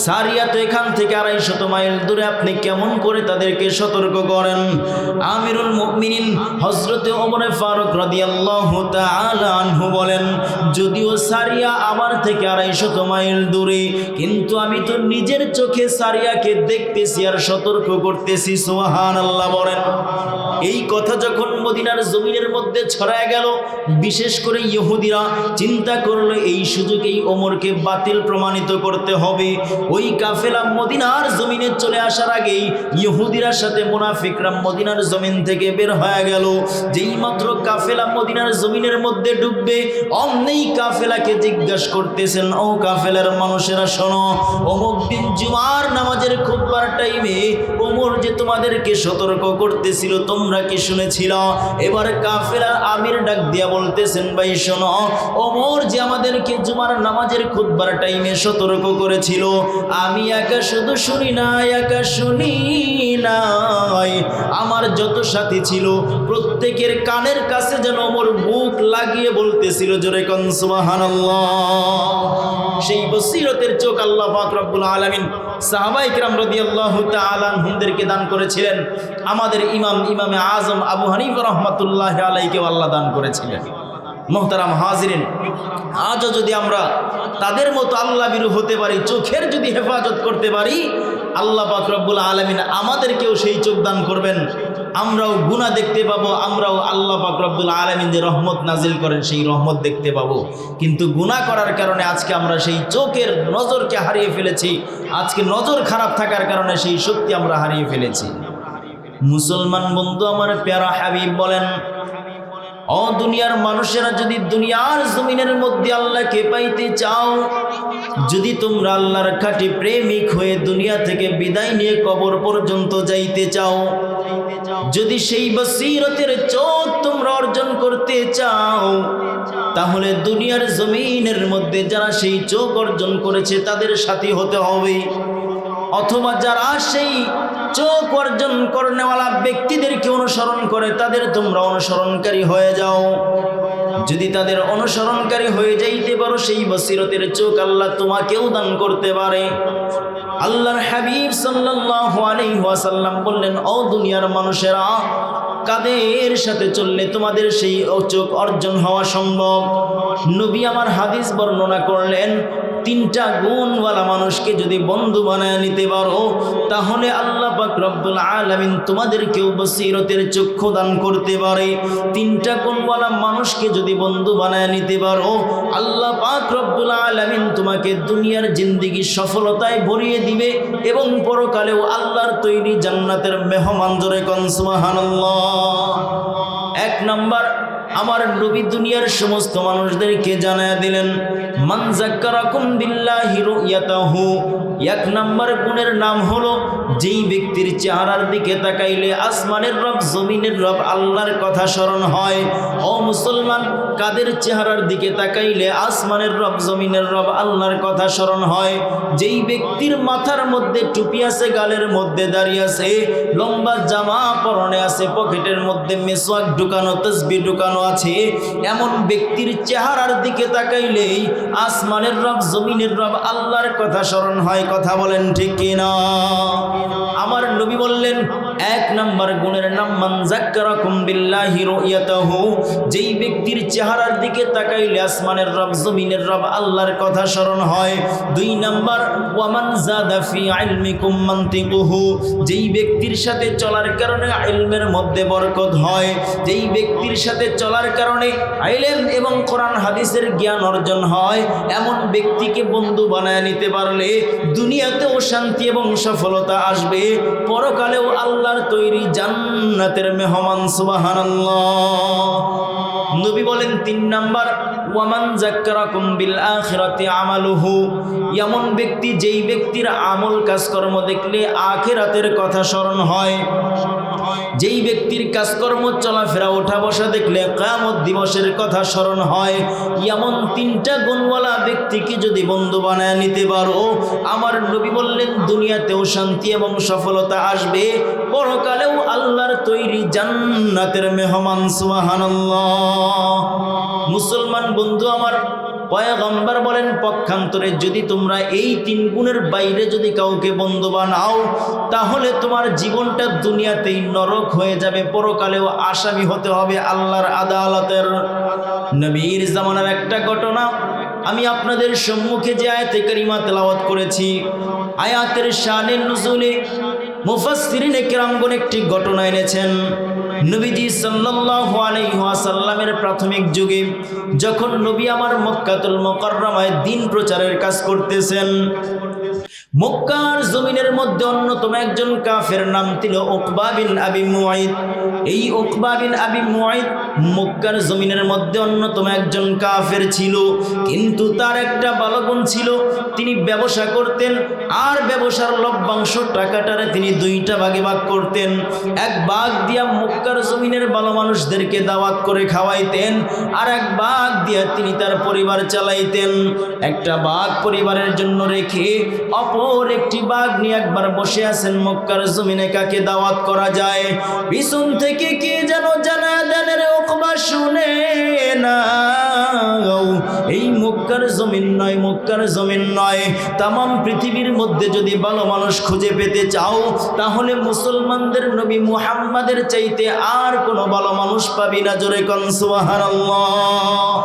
সারিয়া তো এখান থেকে 250 মাইল দূরে, আপনি কেমন করে তাদেরকে সতর্ক করেন? আমিরুল মুমিনিন হযরতে ওমর ফারুক রাদিয়াল্লাহু তাআলা আনহু বলেন, যদিও সারিয়া আমার থেকে 250 মাইল দূরে, কিন্তু আমি তো নিজের চোখে সারিয়াকে দেখতেছি আর সতর্ক করতেছি। সুবহানাল্লাহ বলেন। এই কথা যখন মদিনার জমিনের মধ্যে ছড়ায় গেল, বিশেষ করে ইহুদিরা চিন্তা করলো এই সুযোগেই ওমরকে বাতিল প্রমাণিত করতে হবে। ওই কাফেলা মদিনার জমিনে চলে আসার আগেই ইহুদিরা সাথে মুনাফিকরা মদিনার জমিন থেকে বের হয়ে গেল। যেই মাত্র কাফেলা মদিনার জমিনের মধ্যে ঢুকবে, অমনি কাফেলাকে জিজ্ঞাসা করতেছেন, ও কাফেলার মানুষেরা শোনো, অমুক দিন জুমার নামাজের খুতবার টাইমে ওমর যে তোমাদেরকে সতর্ক করতেছিল তোমরা কি শুনেছিল? এবার কাফেলার আমির ডাক দিয়া বলতেছেন, ভাই শোনো, ওমর যে আমাদেরকে জুমার নামাজের খুতবার টাইমে সতর্ক করেছিল, আমি একা শুধু শুনি নাই, একা শুনি নাই, আমার যত সাথী ছিল প্রত্যেকের কানের কাছে যেন ওমর মুখ লাগিয়ে বলতেছিল। জোরে কোন সুবহানাল্লাহ। সেই বসিরতের চোখ আল্লাহ পাক রব্বুল আলামিন সাহাবায়ে কিরাম রাদিয়াল্লাহু তাআলা আনহুদেরকে দান করেছিলেন। আমাদের ইমামে আজম আবু হানিফা রহমাতুল্লাহ আলাইহিকে আল্লাহ দান করেছিলেন। মুহতারাম হাজিরিন, আজও যদি আমরা তাদের মতো আল্লাহ বিরু হতে পারি, চোখের যদি হেফাজত করতে পারি, আল্লাহ পাক রব্বুল আলামিন আমাদেরকেও সেই চোখ দান করবেন। আমরাও গুনাহ দেখতে পাবো, আমরাও আল্লাহ পাক রব্বুল আলামিন যে রহমত নাজিল করেন সেই রহমত দেখতে পাবো। কিন্তু গুনাহ করার কারণে আজকে আমরা সেই চোখের নজরকে হারিয়ে ফেলেছি। আজকে নজর খারাপ থাকার কারণে সেই শক্তি আমরা হারিয়ে ফেলেছি। মুসলমান বন্ধু আমার প্যারা হাবিব বলেন, ও দুনিয়ার মানুষেরা, যদি দুনিয়ার জমিনের মধ্যে আল্লাহকে পাইতে চাও, যদি তোমরা আল্লাহর খাঁটি প্রেমিক হয়ে দুনিয়া থেকে বিদায় নিয়ে কবর পর্যন্ত যাইতে চাও, যদি সেই বসিরতের চোখ তোমরা অর্জন করতে চাও, তাহলে দুনিয়ার জমিনের মধ্যে যারা সেই চোখ অর্জন করেছে তাদের সাথী হতে হবে, অথবা যারা সেই চোখ অর্জন করনেওয়ালা ব্যক্তিদেরকে অনুসরণ করে তাদের তোমরা অনুসরণকারী হয়ে যাও। যদি তাদের অনুসরণকারী হয়ে যাইতে পারো, সেই বসিরতের চোখ আল্লাহ তোমাকেও দান করতে পারে। আল্লাহর হাবিব সাল্লাল্লাহু আলাইহি ওয়াসাল্লাম বললেন, ও দুনিয়ার মানুষেরা, কাদের সাথে চললে তোমাদের সেই চোখ অর্জন হওয়া সম্ভব? নবী আমার হাদিস বর্ণনা করলেন, 3টা গুণওয়ালা মানুষকে যদি বন্ধু বানায় নিতে পারো, তাহলে আল্লাহ পাক রব্বুল আলামিন তোমাদেরকেও বসিরতের চক্ষু দান করতে পারে। 3টা গুণওয়ালা মানুষকে যদি যদি বন্ধু বানায় নিতে পারো, আল্লাহ পাক রব্বুল আলামিন তোমাকে দুনিয়ার জিন্দেগি সফলতায় ভরিয়ে দিবে এবং পরকালেও আল্লাহর তৈরি জান্নাতের মেহমান। জোরে কোন সুবহানাল্লাহ। এক নাম্বার, আমার নবী দুনিয়ার সমস্ত মানুষদেরকে জানায়া দিলেন, মান যাক্কারাকুম বিল্লাহি রুয়াতাহু। এক নাম্বার গুণের নাম হলো যেই ব্যক্তির চেহারার দিকে তাকাইলে আসমানের রব জমিনের রব আল্লাহর কথা স্মরণ হয়। ও মুসলমান, কাদের চেহারার দিকে তাকাইলে আসমানের রব জমিনের রব আল্লাহর কথা স্মরণ হয়? যেই ব্যক্তির মাথার মধ্যে টুপি আছে, গালের মধ্যে দাড়ি আছে, লম্বা জামা পরনে আছে, পকেটের মধ্যে মেসওয়াক ঢুকানো, তাসবিহ ঢুকানো আছে, এমন ব্যক্তির চেহারার দিকে তাকাইলেই আসমানের রব জমিনের রব আল্লাহর কথা স্মরণ হয়। কথা বলেন ঠিক কিনা? আমার নবী বললেন, এক নাম্বার গুণের নাম মান যাক্কারাকুম বিল্লাহি রুয়াতাহু। যেই ব্যক্তির চেহারার দিকে তাকাইলে আসমানের রব জমিনের রব আল্লাহর কথা স্মরণ হয়। দুই নাম্বার, ওয়া মান যাদা ফি ইলমিকুম মানতিকুহু। যেই ব্যক্তির সাথে চলার কারণে ইলমের মধ্যে বরকত হয়, যেই ব্যক্তির সাথে চলার কারণে ইলম এবং কোরআন হাদিসের জ্ঞান অর্জন হয়, এমন ব্যক্তিকে বন্ধু বানায় নিতে পারলে দুনিয়াতেও শান্তি এবং সফলতা আসবে, পরকালেও আল্লাহর তৈরি জান্নাতের মেহমান। সুবহানাল্লাহ। নবী বলেন তিন নাম্বার, ওয়া মান যাক্কারাকুম বিল আখিরাতি আমালুহু। এমন ব্যক্তি যেই ব্যক্তির আমল কাজকর্ম দেখলে আখিরাতের কথা স্মরণ হয়, যেই ব্যক্তির কাজকর্ম চলাফেরা ওঠা বসা দেখলে কিয়ামত দিবসের কথা স্মরণ হয়, এমন তিনটা গুণওয়ালা ব্যক্তিকে যদি বন্ধু বানায় নিতে পারো, আমার নবী বললেন দুনিয়াতেও শান্তি এবং সফলতা আসবে, পরকালেও আল্লাহর তৈরি জান্নাতের মেহমান। সুবহানাল্লাহ। মুসলমান বন্ধু আমার, পয়গম্বর বলেন পক্ষান্তরে যদি তোমরা এই তিন গুণের বাইরে যদি কাউকে বন্ধু বানাও, তাহলে তোমার জীবনটা দুনিয়াতেই নরক হয়ে যাবে, পরকালেও আসামি হতে হবে আল্লাহর আদালতের। নবীর জামানার একটা ঘটনা আমি আপনাদের সম্মুখে যে আয়াতে কারিমা তেলাওয়াত করেছি, আয়াতের শানে নুজুলে মুফাসসিরিনে কেরামগণ একটি ঘটনা এনেছেন। নবীজি সাল্লাল্লাহু আলাইহি ওয়াসাল্লামের প্রাথমিক যুগে যখন নবী আমার মক্কাতুল মুকাররমায় দ্বীন প্রচারের কাজ করতেছেন, মক্কার জমিনের মধ্যে অন্যতম একজন কাফের নাম ছিল উকবা বিন আবি মুআইদ। এই উকবা বিন আবি মুআইদ মক্কার জমিনের মধ্যে অন্যতম একজন কাফের ছিল, কিন্তু তার একটা ভালো গুণ ছিল, তিনি ব্যবসা করতেন আর ব্যবসার লভ্যাংশ টাকাটারে তিনি দুইটা ভাগে ভাগ করতেন। এক ভাগ দিয়া মক্কার জমিনের ভালো মানুষদেরকে দাওয়াত করে খাওয়াইতেন, আর এক ভাগ দিয়া তিনি তার পরিবার চালাইতেন। একটা ভাগ পরিবারের জন্য রেখে অপর একটি ভাগ নিয়ে একবার বসে আছেন মক্কার জমিনে কাকে দাওয়াত করা যায়। পিছন থেকে কে যেন জানা দেন, রে উকবা শুনে না, এই মক্কার জমিন নয়, মক্কার জমিন নয়, তামাম পৃথিবীর মধ্যে যদি ভালো মানুষ খুঁজে পেতে চাও, তাহলে মুসলমানদের নবী মুহাম্মাদের চাইতে আর কোনো ভালো মানুষ পাবি না। জোরে কোন সুবহানাল্লাহ।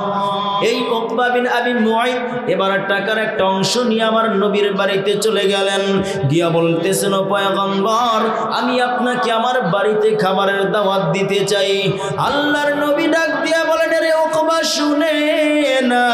এই উকবা বিন আবি মুআইদ এবার টাকার একটা অংশ নিয়ে আমার নবীর বাড়িতে চলে গেলেন, গিয়া বলতেছেন, ও পয়গম্বর, আমি আপনাকে আমার বাড়িতে খাবারের দাওয়াত দিতে চাই। আল্লাহর নবী ডাক দিয়া বলেন, রে উকবা শুনে না,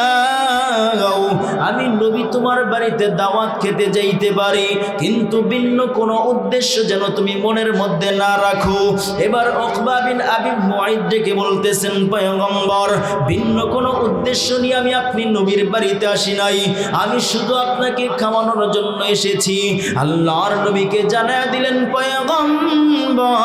আমি নবী তোমার বাড়িতে দাওয়াত খেতে যাইতে পারি, কিন্তু ভিন্ন কোনো উদ্দেশ্য যেন তুমি মনের মধ্যে না রাখো। এবার উকবা বিন আবি মুআইদ ডেকে বলতেছেন, পয়গম্বর, ভিন্ন কোনো উদ্দেশ্য নিয়ে আমি আপনি নবীর বাড়িতে আসি নাই, আমি শুধু আপনাকে খাওয়ানোর জন্য এসেছি। আল্লাহর নবীকে জানায়া দিলেন, পয়গম্বর,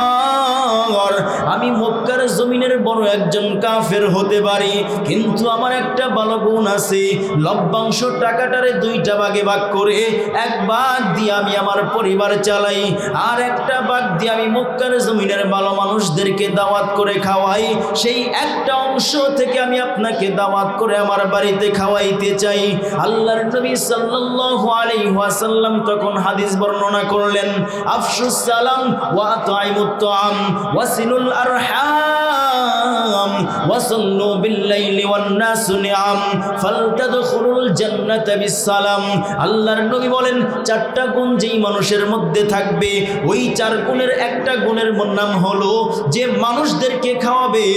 আমি মক্কার জমিনের বড় একজন কাফের হতে পারি, কিন্তু আমার একটা ভালো গুণ আছে, লভ্যাংশ টাকাটারে দুইটা ভাগে ভাগ করে এক ভাগ দিয়ে আমি আমার পরিবার চালাই, আর একটা ভাগ দিয়ে আমি মক্কার জমিনের ভালো মানুষদেরকে দাওয়াত করে খাওয়াই। সেই একটা অংশ থেকে আমি আপনাকে দাওয়াত করে আমার বাড়িতে খাওয়াইতে চাই। আল্লাহর নবী সাল্লাল্লাহু আলাইহি ওয়াসাল্লাম তখন হাদিস বর্ণনা করলেন, আফশুস সালাম ওয়া আত'ইমুত তাআম ওয়াসিলুল আরহাম। ওয়াসাল্লু বিল্লাইলি ওয়ান নাসু নিআম ফালতাদখুলুল জান্নাতা বিসসালাম। আল্লাহর নবী বলেন, চারটা গুণ যেই মানুষের মধ্যে থাকবে, ওই চার গুণের একটা গুণের নাম হলো যে মানুষদেরকে খাওয়াবে।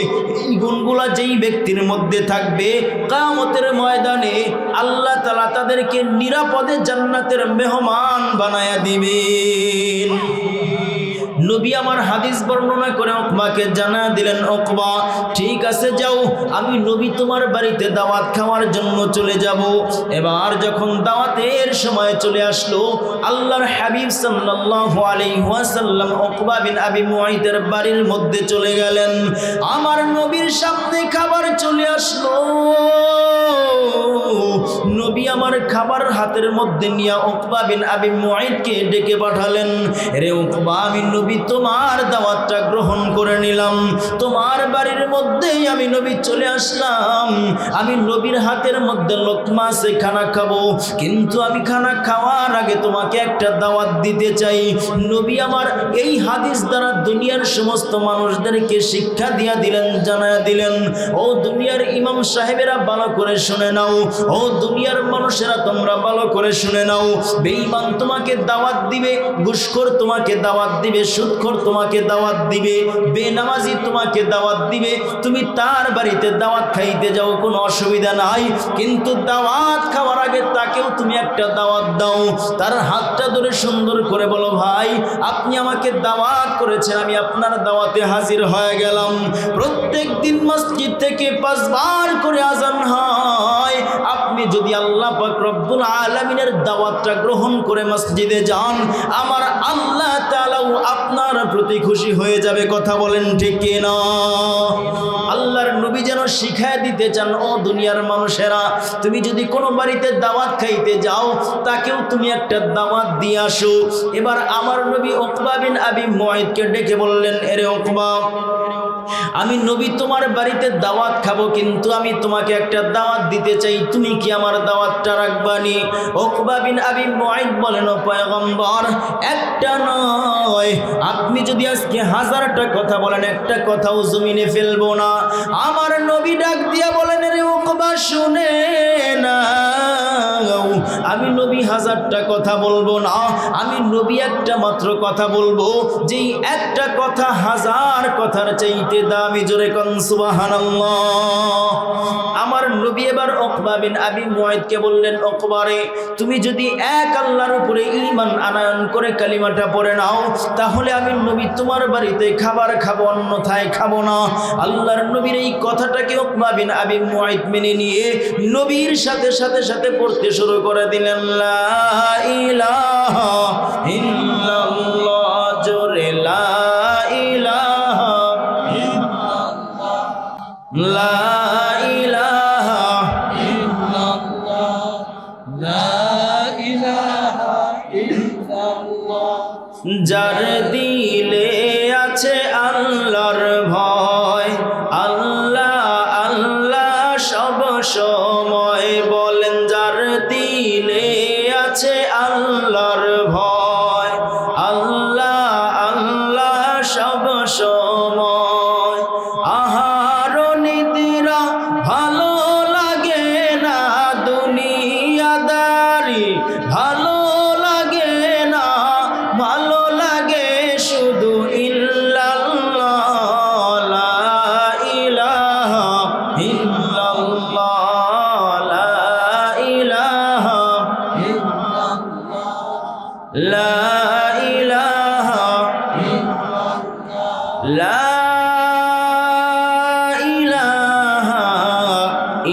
এই গুণগুলা যেই ব্যক্তির মধ্যে থাকবে, কিয়ামতের ময়দানে আল্লাহ তাআলা তাদেরকে নিরাপদে জান্নাতের মেহমান বানায়া দিবেন। নবী আমার হাদিস বর্ণনা করে উকবাকে জানা দিলেন, উকবা ঠিক আছে যাও, আমি নবী তোমার বাড়িতে দাওয়াত খাওয়ার জন্য চলে যাব। এবার যখন দাওয়াতের সময় চলে আসলো, আল্লাহর হাবিব সাল্লাল্লাহু আলাইহি ওয়াসাল্লাম উকবা বিন আবি মুআইতের বাড়ির মধ্যে চলে গেলেন। আমার নবীর সামনে খাবার চলে আসলো। নবী আমার খাবার হাতের মধ্যে নিয়ে উকবা বিন আবি মুআইতকে ডেকে পাঠালেন, রে উকবা, আমি নবী তোমার দাওয়াতটা গ্রহণ করে নিলাম। তোমার বাড়ির মধ্যেই আমি নবী চলে আসলাম। আমি নবীর হাতের মধ্যে লোকমা আছে, খানা খাবো, কিন্তু আমি খানা খাওয়ার আগে তোমাকে একটা দাওয়াত দিতে চাই। নবী আমার এই হাদিস দ্বারা দুনিয়ার সমস্ত মানুষদেরকে শিক্ষা দিয়া দিলেন, জানায়া দিলেন, ও দুনিয়ার ইমাম সাহেবেরা ভালো করে শুনে নাও, ও দুনিয়ার মানুষেরা তোমরা ভালো করে শুনে নাও। বেঈমান তোমাকে দাওয়াত দিবে, ঘুষখোর তোমাকে দাওয়াত দিবে, সুদখোর তোমাকে দাওয়াত দিবে, বেনামাজি তোমাকে দাওয়াত দিবে। তুমি তার বাড়িতে দাওয়াত খাইতে যাও, কোনো অসুবিধা নাই, কিন্তু দাওয়াত খাওয়ার আগে তাকেও তুমি একটা দাওয়াত দাও। তার হাতটা ধরে সুন্দর করে বলো, ভাই আপনি আমাকে দাওয়াত করেছেন, আমি আপনার দাওয়াতে হাজির হয়ে গেলাম। প্রত্যেক দিন মসজিদ থেকে 5 বার করে আজান হয়। আপনি যদি আল্লাহ পাক রব্বুল আলামিনের দাওয়াতটা গ্রহণ করে মসজিদে যান, আমার আল্লাহ তাআলাও আপনার প্রতি খুশি হয়ে যাবে। কথা বলেন ঠিক কি না? আল্লাহর নবী যেন শিখায় দিতে চান, ও দুনিয়ার মানুষেরা, তুমি যদি কোনো বাড়িতে দাওয়াত খাইতে যাও, তাকেও তুমি একটা দাওয়াত দিয়ে আসো। এবার আমার নবী উকবা বিন আবি মুআইতকে ডেকে বললেন, এরে উকবা, আমি নবী তোমার বাড়িতে দাওয়াত খাবো, কিন্তু আমি তোমাকে একটা দাওয়াত দিতে চাই, তুমি কি আমার দাওয়াতটা রাখবানি? উকবা বিন আবি মুআইত বলেন, ও পয়গম্বর, একটা নয়, আপনি যদি আজকে 1000টা কথা বলেন, একটা কথাও জমিনে ফেলবো না। আমার নবী ডাক দিয়া বলেন, রে উকবা, শুনে না, আমি নবী 1000টা কথা বলবো না, আমি নবী একটা মাত্র কথা বলবো, যেই একটা কথা 1000 কথার চাইতে দামি। জোরে কোন সুবহানাল্লাহ। আমার নবী এবার উকবা বিন আবি মুআইতকে বললেন, উকবা রে, তুমি যদি এক আল্লাহর উপরে ঈমান আনয়ন করে কালিমাটা পড়ে নাও, তাহলে আমি নবী তোমার বাড়িতে খাবার খাবো, অন্যথায় খাবো না। আল্লাহর নবীর এই কথাটাকে উকবা বিন আবি মুআইত মেনে নিয়ে নবীর সাথে সাথে পড়তে শুরু করে দিলেন, লা ইলাহা ইল্লাল্লাহ। জোরে লা ইলাহা ইল্লাল্লাহ, লা ইলাহা ইল্লাল্লাহ, লা ইলাহা ইল্লাল্লাহ। যার দিলে আছে আল্লাহর ভয়, আল্লাহ আল্লাহ সব সময় বলেন, যার দিলে আছে আল্লাহর ভয়, আল্লাহ আল্লাহ সব সময়। আহার নিদ্রা ভালো লাগে না, দুনিয়াদারি ভালো লাগে না, ভালো লাগে শুধু ইল্লাল্লাহ, লা ইলাহা ইল্লাল্লাহ, লা ইলাহা ইল্লাল্লাহ, লা ইলাহা ইল্লাল্লাহ, লা ইলাহা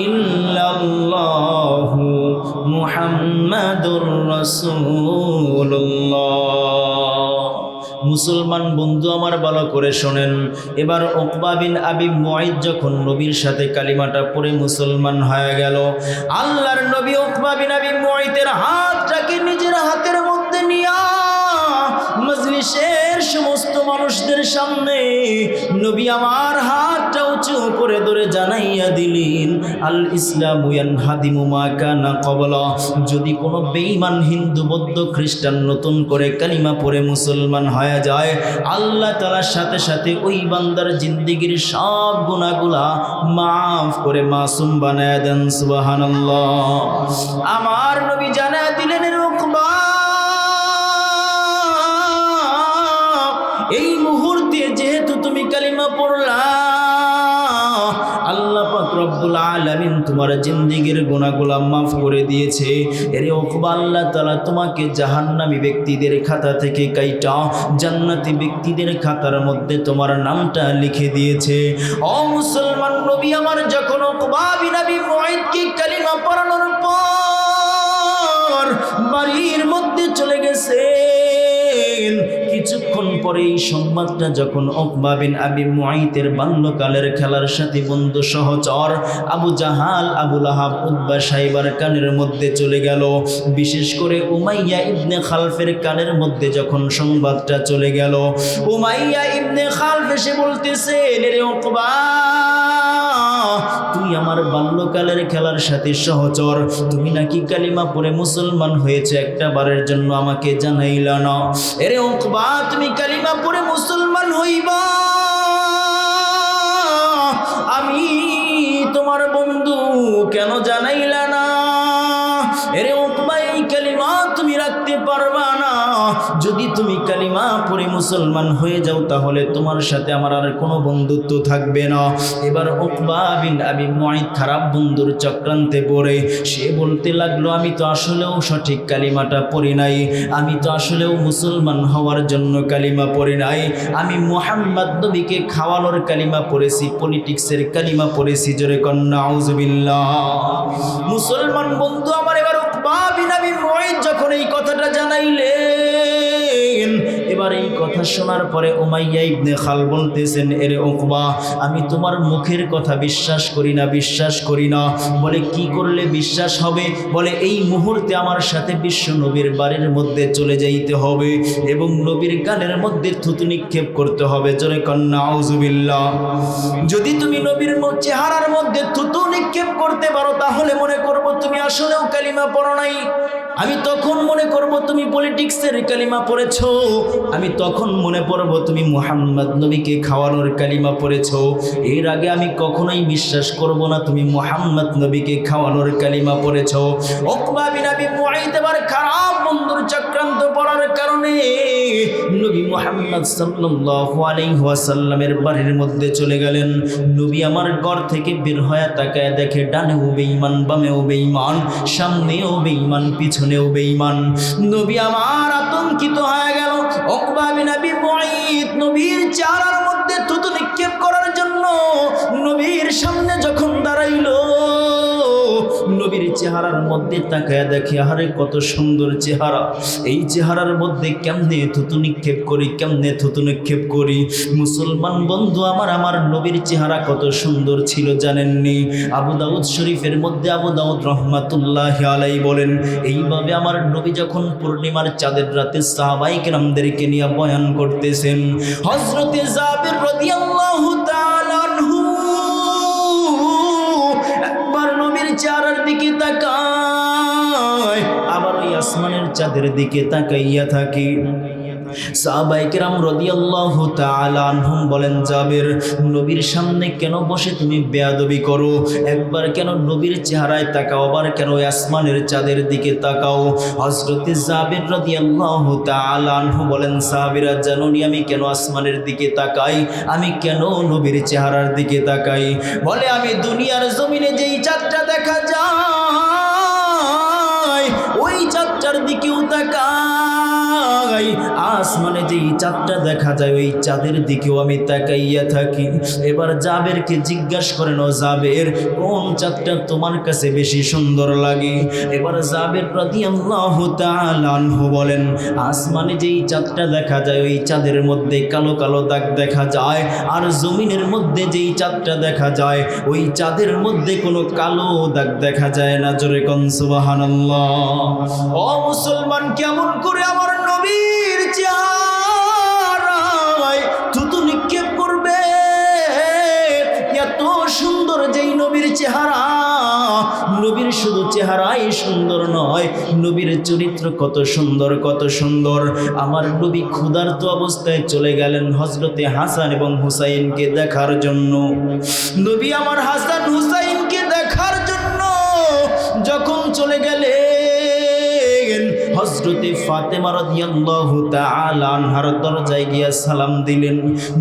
ইল্লাল্লাহ, মুহাম্মাদুর রাসূলুল্লাহ। মুসলমান বন্ধু আমার ভালো করে শোনেন। এবার উকবা বিন আবি মুআইত যখন নবীর সাথে কালিমাটা পড়ে মুসলমান হয়ে গেল, আল্লাহর নবী উকবা বিন আবি মুআইতের হাতটাকে নিজের হাতের মধ্যে নিয়ে মজলিসের সমস্ত মানুষদের সামনে নবী আমার হাতটা উঁচু করে ধরে জানাইয়া দিলেন, আল ইসলামু ইয়ানহাদিমু মা কানা ক্বাবলা। যদি কোনো বেঈমান হিন্দু বৌদ্ধ খ্রিস্টান নতুন করে কালিমা পড়ে মুসলমান হয়ে যায়, আল্লাহ তাআলার সাথে সাথে ওই বান্দার জিন্দেগির সব গুনাহগুলা মাফ করে মাসুম বানায় দেন। সুবহানাল্লাহ। আমার নবী জানায় দিলেন, উকবা এই মুহূর্তে যেহেতু তুমি কালিমা পড়লা, আল্লাহ পাক রব্বুল আলামিন তোমার জিন্দেগির গুনাহগুলো মাফ করে দিয়েছে। এরে উকবা, আল্লাহ তাআলা তোমাকে জাহান্নামী ব্যক্তিদের খাতা থেকে কাইটা জান্নাতি ব্যক্তিদের খাতার মধ্যে তোমার নামটা লিখে দিয়েছে। ও মুসলমান, নবী আমার যখন উকবা বিন আবি মুআইদকে কালিমা পড়ানোর পর বাড়ির মধ্যে চলে গেছেন, কিছুক্ষণ পরে এই সংবাদটা যখন উকবা বিন আবি মুআইতের বাল্যকালের খেলার সাথী বন্ধু সহচর আবু জাহাল, আবু লাহাব, উতবা, সাইবার কানের মধ্যে চলে গেল, বিশেষ করে উমাইয়া ইবনে খালফের কানের মধ্যে যখন সংবাদটা চলে গেল, উমাইয়া ইবনে খালফ এসে বলতেছে, রে উকবা, তুই আমার বাল্যকালের খেলার সাথী সহচর, তুমি নাকি কালিমা পড়ে মুসলমান হয়েছে, একটা বারের জন্য আমাকে জানাইলা না। এরে উকবা, তুমি কালিমা পড়ে মুসলমান হইবা, আমি তোমার বন্ধু, কেন জানাইলা না? এরে উকবা, এই কালিমা তুমি রাখতে পারবা না। যদি তুমি কালিমা পড়ে মুসলমান হয়ে যাও, তাহলে তোমার সাথে আমার আর কোনো বন্ধুত্ব থাকবে না। এবার উকবা বিন আবি মুআইদ খারাপ বন্ধুর চক্রান্তে পড়ে সে বলতে লাগলো, আমি তো আসলেও সঠিক কালিমাটা পড়ি নাই, আমি তো আসলেও মুসলমান হওয়ার জন্য কালিমা পড়ি নাই, আমি মুহাম্মদ নবীকে খাওয়ানোর কালিমা পড়েছি, পলিটিক্সের কালিমা পড়েছি। জোরে কন্না আউযুবিল্লাহ। মুসলমান বন্ধু আমার, এবার উকবা বিন আবি মুআইদ যখন এই কথাটা জানাইলেন, এবার এই কথা শোনার পরে উমাইয়া ইবনে খাল বলতেছেন, এরে উকবা, আমি তোমার মুখের কথা বিশ্বাস করি না, বিশ্বাস করি না। বলে, কি করলে বিশ্বাস হবে? বলে, এই মুহূর্তে আমার সাথে বিশ্ব নবীর বাড়ির মধ্যে চলে যাইতে হবে এবং নবীর কানের মধ্যে থুতু নিক্ষেপ করতে হবে। জোরে কন্না আউযুবিল্লাহ। যদি তুমি নবীর চেহারার মধ্যে থুতু নিক্ষেপ করতে পারো, তাহলে মনে করব তুমি আসলেও কালিমা পড়ো নাই। আমি তখন মনে করব তুমি পলিটিক্সের কালিমা পড়েছো, আমি তখন মনে পড়ব তুমি মুহাম্মদ নবীকে খাওয়ানোর কালিমা পড়েছো। এর আগে আমি কখনোই বিশ্বাস করব না তুমি মুহাম্মদ নবীকে খাওয়ানোর কালিমা পড়েছো। উকবা বিন আবি মুআইদ এবার খারাপ বন্ধুর চক্রান্ত পড়ার কারণে নবী মুহাম্মদ সাল্লাল্লাহু আলাইহি ওয়াসাল্লামের বাড়ির মধ্যে চলে গেলেন। নবী আমার ঘর থেকে বের হয়ে তাকায় দেখে, ডানেও বেঈমান, বামেও বেঈমান, সামনেও বেঈমান, পিছনেও বেঈমান। নবী আমার আতঙ্কিত হয়ে গেল। উকবা বিন আবি মুআইদ নবীর চেহারার মধ্যে থুতু নিক্ষেপ করার জন্য নবীর সামনে যখন দাঁড়াইলো, নবীর চেহারার মধ্যে তাকায় দেখে, আরে কত সুন্দর চেহারা, এই চেহারার মধ্যে কেমনে থুতু নিক্ষেপ করি, কেমনে থুতু নিক্ষেপ করি। মুসলমান বন্ধু আমার, আমার নবীর চেহারা কত সুন্দর ছিল জানেননি? আবু দাউদ শরীফের মধ্যে আবু দাউদ রহমাতুল্লাহি আলাইহি বলেন, এইভাবে আমার নবী যখন পূর্ণিমার চাঁদের রাতে সাহাবায়ে কেরামদেরকে নিয়ে বয়ান করতেছেন, হযরতে জাবির রাদিয়াল্লাহু তাআলা আনহু একবার নবীর চেহারার দিকে তাকায়, আবার ওই আসমানের চাঁদের দিকে তাকাইয়া থাকে। সাহাবায়ে কেরাম রাদিয়াল্লাহু তাআলা আনহুম বলেন, জাবির, নবীর সামনে কেন বসে তুমি বেয়াদবি করো? একবার কেন নবীর চেহারায় তাকাও, আবার কেন আসমানের চাঁদের দিকে তাকাও? হযরতে জাবির রাদিয়াল্লাহু তাআলা আনহু বলেন, সাহাবীরা জানোনি আমি কেন আসমানের দিকে তাকাই, আমি কেন নবীর চেহারার দিকে তাকাই? বলে, আমি দুনিয়ার জমিনে যেই চাঁদটা দেখা যায় ওই চাঁদটার দিকেও তাকাই, আসমানে যেই চাঁদটা দেখা যায় ওই চাঁদের দিকেও আমি তাকাইয়া থাকি। এবার জাবেরকে জিজ্ঞাসা করেন, ও জাবের, কোন চাঁদটা তোমার কাছে বেশি সুন্দর লাগে? এবার জাবের রাদিয়াল্লাহু তাআলা আনহু বলেন, আসমানে যেই চাঁদটা দেখা যায় ওই চাঁদের মধ্যে কালো কালো দাগ দেখা যায়, আর জমিনের মধ্যে যেই চাঁদটা দেখা যায় ওই চাঁদের মধ্যে কোনো কালো দাগ দেখা যায় না। জোরে কোন সুবহানাল্লাহ। ও মুসলমান, কেমন করে আমার নবীর চেহারায় থুতু নিক্ষেপ করবে? এত চেহারা, নবীর শুধু চেহারাই সুন্দর নয়, নবীর চরিত্র কত সুন্দর, কত সুন্দর। আমার নবী ক্ষুধার্ত অবস্থায় চলে গেলেন হযরতে হাসান এবং হুসাইনকে দেখার জন্য। নবী আমার হাসান হুসাইনকে দেখার জন্য যখন চলে গেলেন, হযরতে ফাতেমা রাদিয়াল্লাহু তাআলা আনহার দরজায় গিয়ে সালাম দিলেন।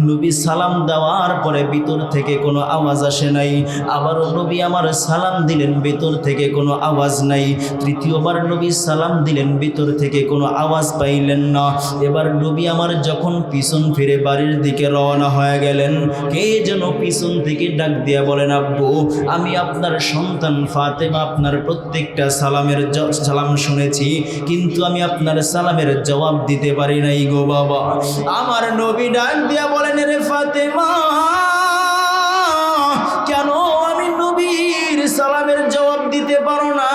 নবী সালাম দেওয়ার পরে ভিতর থেকে কোনো আওয়াজ আসে নাই। আবারও নবী আমার সালাম দিলেন, ভিতর থেকে কোনো আওয়াজ নাই। তৃতীয়বার নবী সালাম দিলেন, ভিতর থেকে কোনো আওয়াজ পাইলেন না। এবার নবী আমার যখন পিছন ফিরে বাড়ির দিকে রওনা হয়ে গেলেন, কে যেন পিছন থেকে ডাক দিয়া বলেন, আব্বু আমি আপনার সন্তান ফাতেমা আপনার প্রত্যেকটা সালাম শুনেছি, কিন্তু আমি আপনার সালামের জবাব দিতে পারি নাই গো বাবা। আমার নবী ডাক দিয়া বলেন, রে ফাতেমা, কেন আমি নবীর সালামের জবাব দিতে পারো না?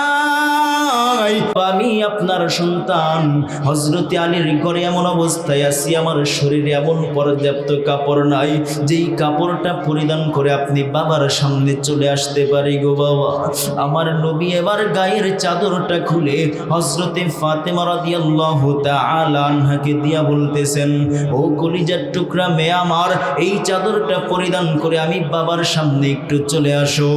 আমি আপনার সন্তান হযরতে আলীর ঘরে এমন অবস্থায় আছি, আমার শরীরে এমন পর্যাপ্ত কাপড় নাই যেই কাপড়টা পরিধান করে আপনি বাবার সামনে চলে আসতে পারি গো বাবা। আমার নবী এবার গায়ের চাদরটা খুলে হযরতে ফাতেমা রাদিয়াল্লাহু তাআলা আনহাকে দিয়া বলতেছেন, ও কলিজার টুকরা মেয়ে আমার, এই চাদরটা পরিধান করে আমি বাবার সামনে একটু চলে আসো।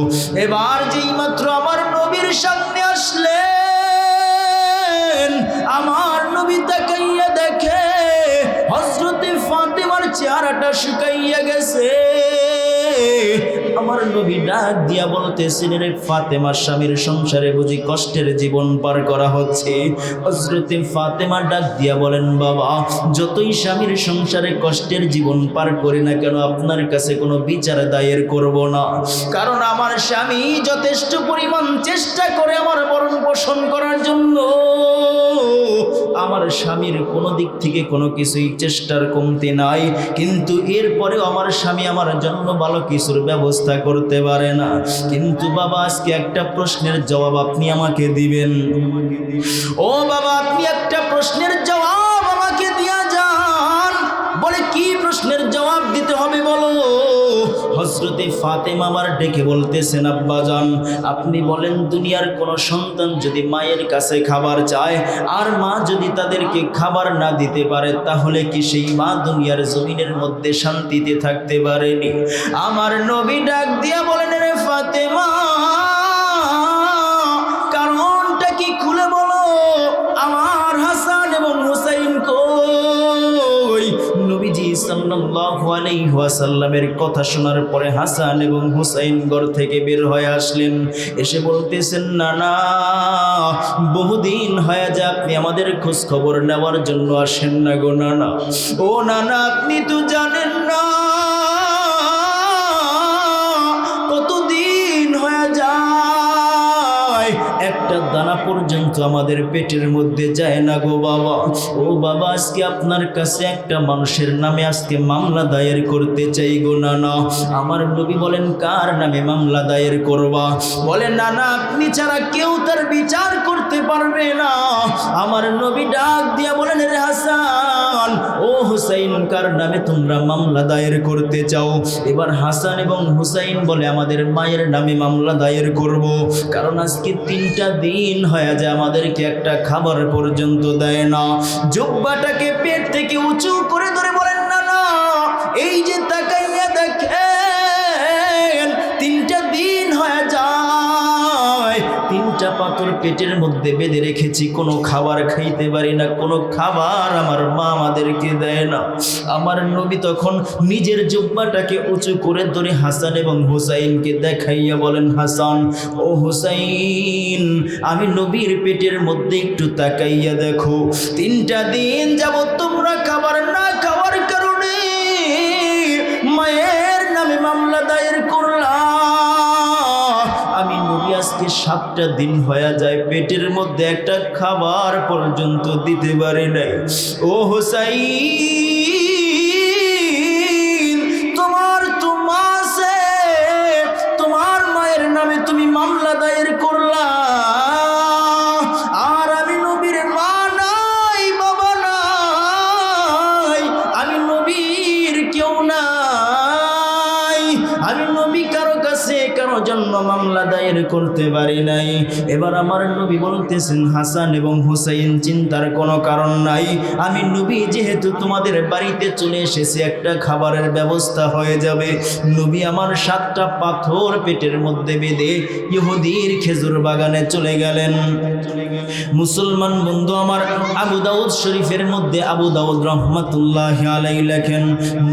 এবার যেই মাত্র আমার নবীর সামনে আসলে, আমার নবী তাকাইয়া দেখে হযরতে ফাতেমার চেহারাটা শুকাইয়া গেছে। আমার নবী ডাক দিয়া বলতেছেন, রে ফাতেমার স্বামীর সংসারে বুঝি কষ্টের জীবন পার করা হচ্ছে? হযরতে ফাতেমা ডাক দিয়া বলেন, বাবা যতই স্বামীর সংসারে কষ্টের জীবন পার করি না কেন, আপনার কাছে কোনো বিচার দায়ের করব না, কারণ আমার স্বামী যথেষ্ট পরিমাণ চেষ্টা করে আমার ভরণ পোষণ করার জন্য। আমার স্বামীর কোনো দিক থেকে কোনো কিছুই চেষ্টার কমতি নাই, কিন্তু এরপরেও আমার স্বামী আমার জন্য ভালো কিছুর ব্যবস্থা করতে পারে না। কিন্তু বাবা আজকে একটা প্রশ্নের জবাব আপনি আমাকে দিবেন। ও বাবা, আপনি একটা প্রশ্নের জবাব আমাকে দিয়া যান। বলে, কি প্রশ্নের জবাব দিতে হবে বলো? হযরতে ফাতেমা আমার ডেকে বলতেছেন, আব্বাজান আপনি বলেন, দুনিয়ার কোনো সন্তান যদি মায়ের কাছে খাবার চায় আর মা যদি তাদেরকে খাবার না দিতে পারে, তাহলে কি সেই মা দুনিয়ার জমিনের মধ্যে শান্তিতে থাকতে পারেনি? আমার নবী ডাক দিয়া বলেন, রে ফাতেমা, কারণটা কি খুলে বলো, আমার হাসান এবং হুসাইন কই? নবীজি সাল্লাল্লাহু আলাইহি ওয়াসাল্লামের কথা শোনার পরে হাসান এবং হুসাইন ঘর থেকে বের হয়ে আসলেন। এসে বলতেছেন, নানা বহুদিন হয়ে যায় আপনি আমাদের খোঁজ খবর নেওয়ার জন্য আসেন না গো নানা। ও নানা, আপনি তো জানেন না কতদিন হয়ে যায় একটা দানা পর্যন্ত আমাদের পেটের মধ্যে যায় না গো বাবা। ও বাবা, আজকে আপনার কাছে একটা মানুষের নামে আজকে মামলা দায়ের করতে চাই গো নানা। আমার নবী বলেন, কার নামে মামলা দায়ের করবা? বলে, নানা আপনি ছাড়া কেউ তার বিচার করতে পারবে না। আমার নবী ডাক দিয়া বলেন, রে হাসান ও হুসাইন, কার নামে তোমরা মামলা দায়ের করতে চাও? এবার হাসান এবং হুসাইন বলে, আমাদের মায়ের নামে মামলা দায়ের করব, কারণ আজকে 3টা দিন হয়ে যায় আমাদেরকে একটা খাবার পর্যন্ত দেয় না। জুব্বাটাকে পেট থেকে উঁচু করে ধরে বলেন, না না এই যে তাকাইয়া দেখেন 3টা দিন হয়ে যায়, 3টা পাথর পেটের মধ্যে বেঁধে রেখেছি, কোনো খাবার খাইতে পারি না, কোনো খাবার আমার মা আমাদেরকে দেয় না। আমার নবী তখন নিজের জুব্বাটাকে উঁচু করে ধরে হাসান এবং হুসাইনকে দেখাইয়া বলেন, হাসান ও হুসাইন, আমি নবীর পেটের মধ্যে একটু তাকাইয়া দেখো, 3টা দিন যাবত তোমরা খাবার না খাওয়ার কারণে মায়ের নামে মামলা দায়ের করলাম। আমি নবী আজকে 7টা দিন হয়ে যায় পেটের মধ্যে একটা খাবার পর্যন্ত দিতে পারি নাই। ও হুসাইন, তোমার মায়ের নামে তুমি মামলা দায়ের করলা, আর আমি নবীর মা নাই, বাবা নাই, আমি নবীর কেউ নাই, আমি নবী কারো কাছে কারো জন্য মামলা বাইর করতে পারি নাই। এবার আমার নবী বলতেছেন, হাসান এবং হুসাইন, চিন্তার কোনো কারণ নাই, আমি নবী যেহেতু তোমাদের বাড়িতে চলে এসেছি, একটা খাবারের ব্যবস্থা হয়ে যাবে। নবী আমার 7টা পাথর পেটের মধ্যে বেঁধে ইহুদির খেজুর বাগানে চলে গেলেন। মুসলমান বন্ধু আমার, আবু দাউদ শরীফের মধ্যে আবু দাউদ রহমাতুল্লাহি আলাইহি লেখেন,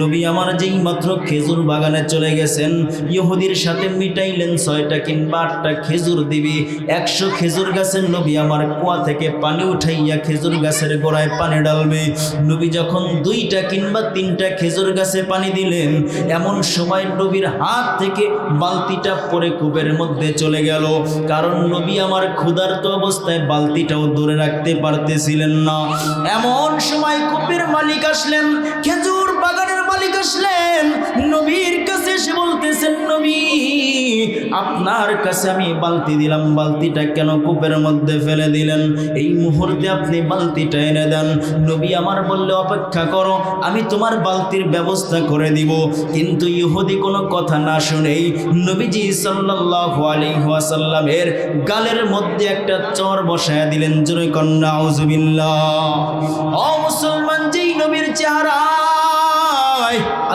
নবী আমার যেই মাত্র খেজুর বাগানে চলে গেছেন, ইহুদির সাথে মিটাইলেন 6টা কিংবা 8টা খেজুর দিবি। 100 খেজুর গাছের নবী আমার কুয়া থেকে পানি উঠাইয়া খেজুর গাছের গোড়ায় পানি ডালবে। নবী যখন 2টা কিংবা 3টা খেজুর গাছে পানি দিলেন, এমন সময় নবীর হাত থেকে বালতিটা পরে কূপের মধ্যে চলে গেল। কারণ নবী আমার ক্ষুধার্ত অবস্থায় বালতিটাও ধরে রাখতে পারতেছিলেন না। এমন সময় কূপের মালিক আসলেন, খেজুর বাগানের মালিক আসলেন, নবীর কাছে এসে বলতেছেন, নবী আপনার কাছে আমি বালতি দিলাম, বালতিটা কেন কূপের মধ্যে ফেলে দিলেন? এই মুহূর্তে আপনি বালতিটা এনে দেন। নবী আমার বললে, অপেক্ষা করো, আমি তোমার বালতির ব্যবস্থা করে দিব। কিন্তু ইহুদি কোনো কথা না শুনেই নবীজি সাল্লাল্লাহু আলাইহি ওয়াসাল্লামের গালের মধ্যে একটা চর বসায়া দিলেন। জোরে কন্যা আউযুবিল্লাহ। ও মুসলমান, যেই নবীর চেহারা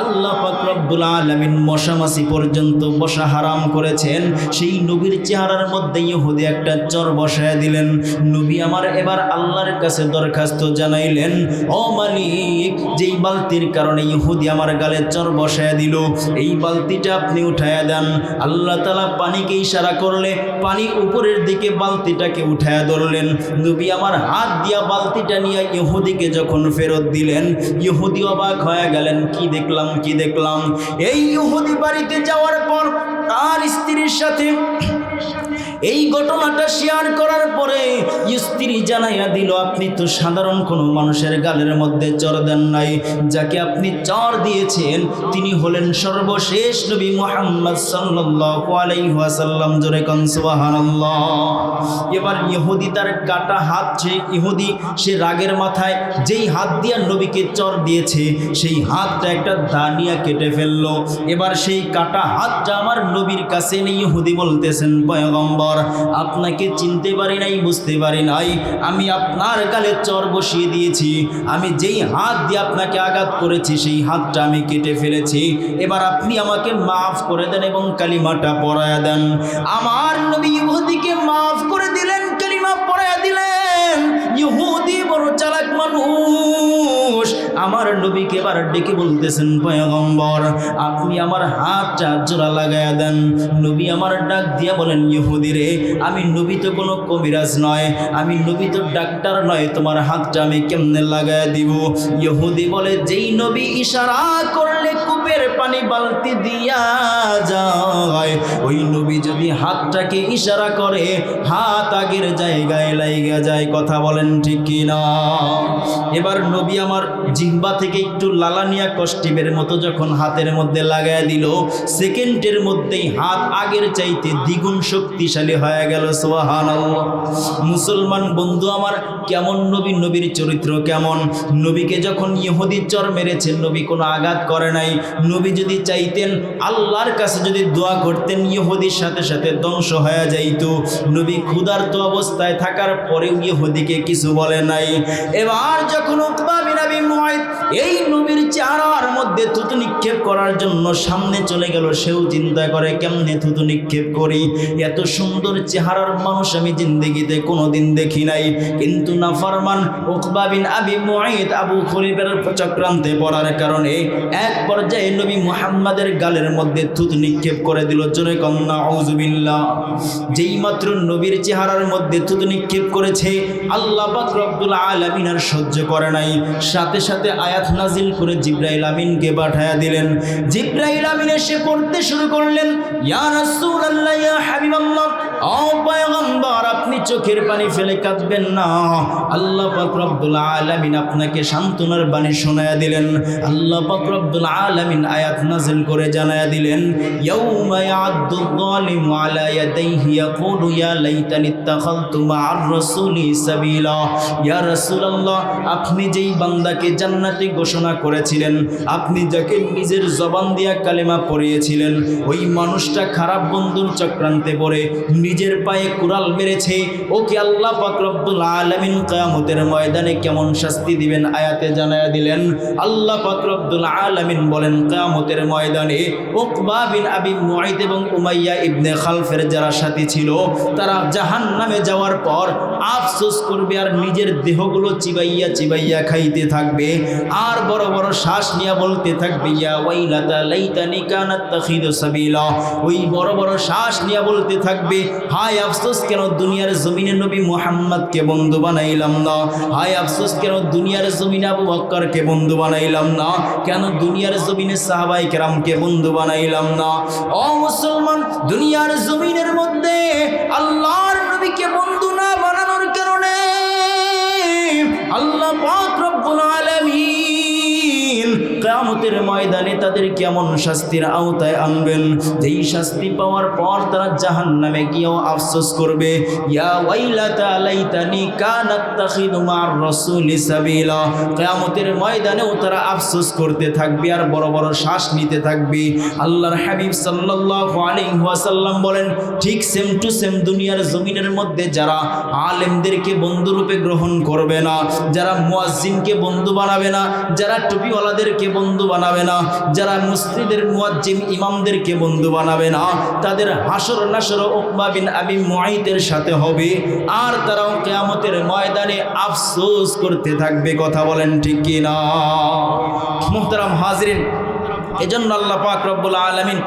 আল্লাহ পাক রব্বুল আলামিন মশামাছি পর্যন্ত বসা হারাম করেছেন, সেই নবীর চেহারার মধ্যে ইহুদি একটা চর বসায়া দিলেন। নবী আমার এবার আল্লাহর কাছে দরখাস্ত জানাইলেন, ও মালিক, যেই বালতির কারণে ইহুদি আমার গালে চর বসায়া দিল, এই বালতিটা আপনি উঠায়া দেন। আল্লাহ তাআলা পানিকে ইশারা করলে পানি উপরের দিকে বালতিটাকে উঠায়া ধরলেন। নবী আমার হাত দিয়া বালতিটা নিয়ে ইহুদিকে যখন ফেরত দিলেন, ইহুদি অবাক হয়ে গেলেন, কি দেখলাম, কি দেখলাম। এই ইহুদি বাড়িতে যাওয়ার পর তার স্ত্রীর সাথে এই ঘটনাটা শেয়ার করার পরে স্ত্রী জানাইয়া দিল, আপনি তো সাধারণ কোনো মানুষের গালের মধ্যে চর দেন নাই, যাকে আপনি চর দিয়েছেন তিনি হলেন সর্বশেষ নবী মুহাম্মদ সাল্লাল্লাহু আলাইহি ওয়াসাল্লাম। জোরে কোন সুবহানাল্লাহ। এবার ইহুদি তার কাটা হাত, সে রাগের মাথায় যেই হাত দিয়া নবীকে চর দিয়েছে, সেই হাতটা একটা দানিয়া কেটে ফেললো। এবার সেই কাটা হাতটা আমার নবীর কাছে নেই। ইহুদি বলতেছেন, পয়গম্বর, আপনাকে চিনতে পারি নাই, বুঝতে পারি নাই, আমি আপনার গালে চর বসিয়ে দিয়েছি, আমি যেই হাত দিয়ে আপনাকে আঘাত করেছি সেই হাতটা আমি কেটে ফেলেছি, এবার আপনি আমাকে মাফ করে দেন এবং কালিমাটা পড়ায়া দেন। আমার নবী ইহুদিকে মাফ করে দিলেন, কালিমা পড়ায়া দিলেন। ইহুদি বড় চালাক মানুষ, আমার নবীকে এবার ডেকে বলতেছেন, পয়গম্বর, আপনি আমার হাতটা জোড়া লাগায়া দেন। নবী আমার ডাক দিয়া বলেন, ইহুদি রে, আমি নবী তো কোনো কবিরাজ নয়, আমি নবী তো ডাক্তার নয়, তোমার হাতটা আমি কেমনে লাগায়া দিব? ইহুদি বলে, যেই নবী ইশারা করলে কূপের পানি বালতি দিয়া যায়, ওই নবী যদি হাতটাকে ইশারা করে হাত আগের জায়গায় লাইগা যায়। কথা বলেন ঠিক কিনা? এবার নবী আমার জিহ্বা থেকে একটু লালানিয়া কষ্টিবের মতো যখন হাতের মধ্যে লাগায় দিল, সেকেন্ডের মধ্যেই হাত আগের চাইতে দ্বিগুণ শক্তিশালী হয়ে গেল। সুবহানাল্লাহ। মুসলমান বন্ধু আমার, কেমন নবী, নবীর চরিত্র কেমন। নবীকে যখন ইহুদি চর মেরেছেন, নবী কোনো আঘাত করে নাই। নবী যদি চাইতেন, আল্লাহর কাছে যদি দোয়া করতেন, ইহুদির সাথে সাথে ধ্বংস হয়ে যাইত। নবী ক্ষুধার্ত অবস্থায় থাকার পরেও ইহুদিকে কিছু বলে নাই। এবার যখন উতবা বিন আবি মুআইত এই নবীর চেহারার মধ্যে থুতু নিক্ষেপ করার জন্য সামনে চলে গেল, সেও চিন্তা করে কেমনে থুতু নিক্ষেপ করি, এত সুন্দর চেহারার মানুষ আমি জিন্দেগিতে কোনোদিন দেখি নাই। কিন্তু নাফরমান উতবা বিন আবি মুআইত আবু খলিফের চক্রান্তে পড়ার কারণে এক পর্যায়ে নবী মুহাম্মাদের গালের মধ্যে থুতু নিক্ষেপ করে দিল। জোরে কন্না আউযুবিল্লাহ। যেই মাত্র নবীর চেহারার মধ্যে থুতু নিক্ষেপ করেছে, আল্লাহ পাক রব্বুল আলামিন আর সহ্য করে নাই, সাথে সাথে আয়াত নাজিল করে জিবরাইল আমিনকে পাঠায়া দিলেন। জিবরাইল আমিন এসে পড়তে শুরু করলেন, ইয়া রাসূলুল্লাহ, ইয়া হাবিবাল্লাহ, ও পয়গম্বর, আপনি চোখের পানি ফেলে কাঁদবেন না। আল্লাহ পাক রব্বুল আলামিন আপনাকে সান্ত্বনার বাণী শোনায়া দিলেন। আল্লাহ পাক রব্বুল আলামিন আয়াত নাযিল করে জানায়া দিলেন, ইয়াউমা ইয়া'আদ্দুয যালিমু আলা ইয়াদাইহি ইয়াকুলু ইয়া লাইতানি ইত্তাখাযতু মা'আর রাসূলি সাবিলা। ইয়া রাসূলুল্লাহ, আপনি যেই বান্দাকে জান্নাতি ঘোষণা করেছিলেন, আপনি যাকে নিজের জবান দিয়া কালেমা পড়িয়েছিলেন, ওই মানুষটা খারাপ বন্ধুর চক্রান্তে পড়ে নিজের পায়ে কুড়াল মেরেছে। ওকে আল্লাহ পাক রব্বুল আলামিন কিয়ামতের ময়দানে কেমন শাস্তি দিবেন আয়াতে জানায়া দিলেন। আল্লাহ পাক রব্বুল আলামিন বলেন, কিয়ামতের ময়দানে উকবা বিন আবি মুআইত এবং উমাইয়া ইবনে খালফের যারা সাথী ছিল, তারা জাহান্নামে যাওয়ার পর আফসোস করবে আর নিজের দেহগুলো চিবাইয়া চিবাইয়া খাইতে থাকবে, আর বড় বড় শ্বাস নিয়ে বলতে থাকবে, ইয়া ওয়াইলাতা লাইতানি কানাত তাখিদু সাবিলা। ওই বড় বড় শ্বাস নিয়ে বলতে থাকবে, হায় আফসোস, কেন দুনিয়ার জমিনে নবী মুহাম্মদকে বন্ধু বানাইলাম না। হায় আফসোস, কেন দুনিয়ার জমিনে আবু বকরকে বন্ধু বানাইলাম না। কেন দুনিয়ার জমিনে সাহাবায়ে কেরামকে বন্ধু বানাইলাম না। ও মুসলমান, দুনিয়ার জমিনের মধ্যে আল্লাহর নবীকে বন্ধু না বানানোর কারণে আল্লাহ পাক রব্বুল আলামিন কিয়ামতের ময়দানে তাদের কেমন শাস্তির আওতায় আনবেন, যেই শাস্তি পাওয়ার পর তারা জাহান্নামে গিয়েও আফসোস করবে, ইয়া ওয়াইলাতা লাইতানি কানাত তাখিদু মা'আর রাসূলি সাবিলা। কিয়ামতের ময়দানেও তারা আফসোস করতে থাকবে আর বড় বড় শ্বাস নিতে থাকবে। আল্লাহর হাবিব সাল্লাল্লাহু আলাইহি ওয়াসাল্লাম বলেন, ঠিক সেম টু সেম দুনিয়ার জমিনের মধ্যে যারা আলেমদেরকে বন্ধুরূপে গ্রহণ করবে না, যারা মুয়াজ্জিনকে বন্ধু বানাবে না, যারা টুপিওয়ালাদেরকে বন্ধু বানাবে না, যারা মসজিদের মুয়াজ্জিন ইমামদেরকে বন্ধু বানাবে না, তাদের হাসর নাসর উকবা বিন আবি মুআইতের সাথে হবে, আর তারাও কিয়ামতের ময়দানে আফসোস করতে থাকবে। কথা বলেন ঠিক কি না? মুহতারাম হাজিরিন, এজন্য আল্লাহ পাক রব্বুল আলামিন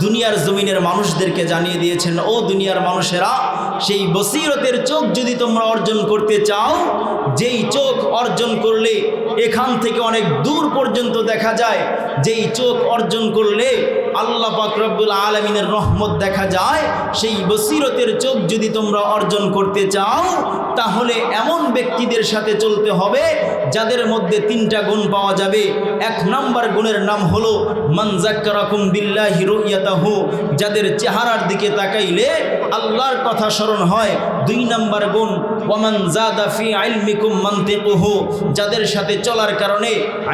দুনিয়ার জমিনের মানুষদেরকে জানিয়ে দিয়েছেন, ও দুনিয়ার মানুষেরা, সেই বসিরতের চোখ যদি তোমরা অর্জন করতে চাও, যেই চোখ অর্জন করলে এখান থেকে অনেক দূর পর্যন্ত দেখা যায়, যেই চোখ অর্জন করলে আল্লাহ পাক রব্বুল আলামিনের রহমত দেখা যায়, সেই বসিরতের চোখ যদি তোমরা অর্জন করতে চাও, তাহলে এমন ব্যক্তিদের সাথে চলতে হবে যাদের মধ্যে তিনটা গুণ পাওয়া যাবে। এক নাম্বার গুণের নাম হলো মান যাক্কারাকুম বিল্লাহি রুয়াতাহু, যাদের চেহারার দিকে তাকাইলে আল্লাহর কথা স্মরণ হয়। দুই নাম্বার গুণ ওয়ামান যাদা ফি ইলমিকুম মানতিকুহু, যাদের সাথে চলার কারণে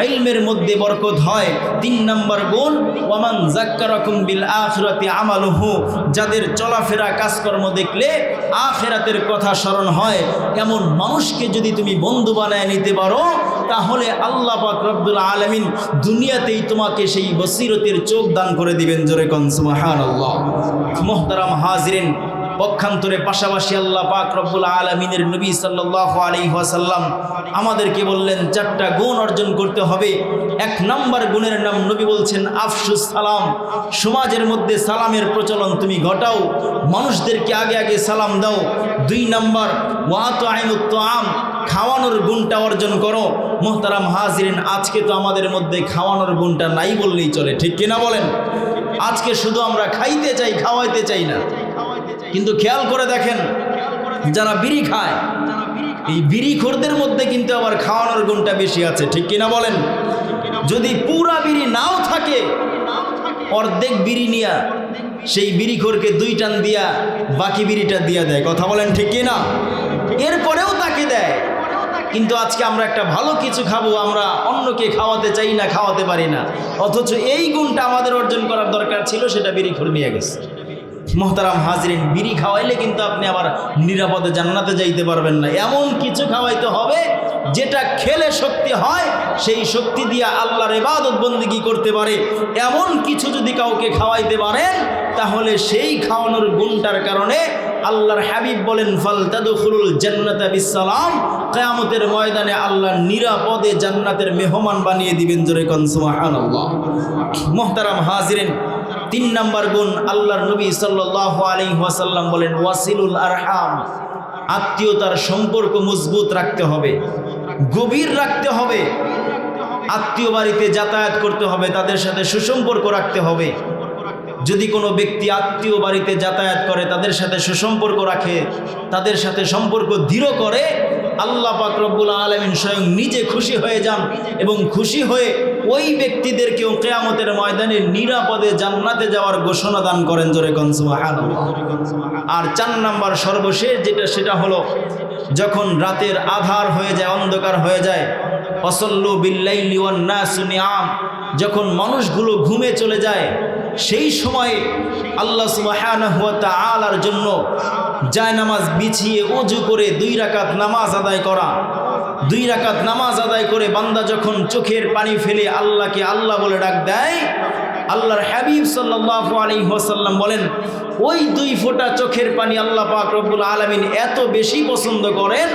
ইলমের মধ্যে বরকত হয়। তিন নাম্বার গুণ ওয়ামান যাক্কারাকুম বিল আখিরাতি আমালুহু, যাদের চলাফেরা কাজকর্ম দেখলে আখিরাতের কথা স্মরণ হয়। এমন মানুষকে যদি তুমি বন্ধু বানায় নিতে পারো, তাহলে আল্লাহ পাক রব্বুল আলামিন দুনিয়াতেই তোমাকে সেই বসিরতের চোখ দান করে দিবেন। জোরে কোন সুবহানাল্লাহ। মুহতারাম হাজিরিন, পক্ষান্তরে পাশাপাশি আল্লাহ পাক রব্বুল আলামিনের নবী সাল্লাল্লাহু আলাইহি ওয়াসাল্লাম আমাদেরকে বললেন চারটা গুণ অর্জন করতে হবে। এক নাম্বার গুণের নাম নবী বলছেন আফশুস সালাম, সমাজের মধ্যে সালামের প্রচলন তুমি ঘটাও, মানুষদেরকে আগে আগে সালাম দাও। দুই নাম্বার ওয়াতুআইমুত তুআম, খাওয়ানোর গুণটা অর্জন করো। মুহতারাম হাজিরিন, আজকে তো আমাদের মধ্যে খাওয়ানোর গুণটা নাই বললেই চলে, ঠিক কিনা বলেন? আজকে শুধু আমরা খাইতে চাই, খাওয়াইতে চাই না। কিন্তু খেয়াল করে দেখেন, যারা বিড়ি খায়, এই বিড়িখোরদের মধ্যে কিন্তু আবার খাওয়ানোর গুণটা বেশি আছে, ঠিক কিনা বলেন? যদি পুরা বিড়ি নাও থাকে, অর্ধেক বিড়ি নিয়া সেই বিড়িখোরকে দুই টান দিয়া বাকি বিড়িটা দিয়া দেয়। কথা বলেন ঠিক কিনা? এরপরেও তাকে দেয়। কিন্তু আজকে আমরা একটা ভালো কিছু খাবো, আমরা অন্যকে খাওয়াতে চাই না, খাওয়াতে পারি না, অথচ এই গুণটা আমাদের অর্জন করার দরকার ছিল, সেটা বিড়িখোর নিয়ে গেছে। মুহতারাম হাজিরিন, বিড়ি খাওয়াইলে কিন্তু আপনি আবার নিরাপদে জান্নাতে যাইতে পারবেন না। এমন কিছু খাওয়াইতে হবে যেটা খেলে শক্তি হয়, সেই শক্তি দিয়ে আল্লাহর ইবাদত বন্দেগী করতে পারে। এমন কিছু যদি কাউকে খাওয়াইতে পারেন, তাহলে সেই খাওয়ানোর গুণটার কারণে আল্লাহর হাবিব বলেন ফালতাদখুলুল জান্নাতা বিসসালাম, কিয়ামতের ময়দানে আল্লাহ নিরাপদে জান্নাতের মেহমান বানিয়ে দিবেন। জোরে কোন সুবহানাল্লাহ। মুহতারাম হাজিরিন, তিন নাম্বার গুণ আল্লাহর নবী সাল্লাল্লাহু আলাইহি ওয়াসাল্লাম বলেন ওয়াসিলুল আরহাম, আত্মীয়তার সম্পর্ক মজবুত রাখতে হবে, গভীর রাখতে হবে। আত্মীয় বাড়িতে যাতায়াত করতে হবে, তাদের সাথে সুসম্পর্ক রাখতে হবে। যদি কোনো ব্যক্তি আত্মীয় বাড়িতে যাতায়াত করে, তাদের সাথে সুসম্পর্ক রাখে, তাদের সাথে সম্পর্ক দৃঢ় করে, আল্লাহ পাক রব্বুল আলামিন স্বয়ং নিজে খুশি হয়ে যান এবং খুশি হয়ে ওই ব্যক্তিদেরকেও কিয়ামতের ময়দানে নিরাপদে জান্নাতে যাওয়ার ঘোষণা দান করেন। জোরে কোন সুবহানাল্লাহ। আর 4 নাম্বার সর্বশেষ সেটা হলো যখন রাতের আধার হয়ে যায়, অন্ধকার হয়ে যায়, ওয়াসাল্লু বিল্লাইলি ওয়ান নাসু নিয়াম, যখন মানুষগুলো ঘুমে চলে যায়, সেই সময়ে আল্লাহ সুবহানাহু ওয়া তাআলার জন্য জায়নামাজ বিছিয়ে ওযু করে 2 রাকাত নামাজ আদায় করা। 2 রাকাত নামাজ আদায় করে বান্দা যখন চোখের পানি ফেলে আল্লাহকে আল্লাহ বলে ডাক দেয়, আল্লাহর হাবিব সাল্লাল্লাহু আলাইহি ওয়াসাল্লাম বলেন, ওই 2 ফোঁটা চোখের পানি আল্লাহ পাক রব্বুল আলামিন এত বেশি পছন্দ করেন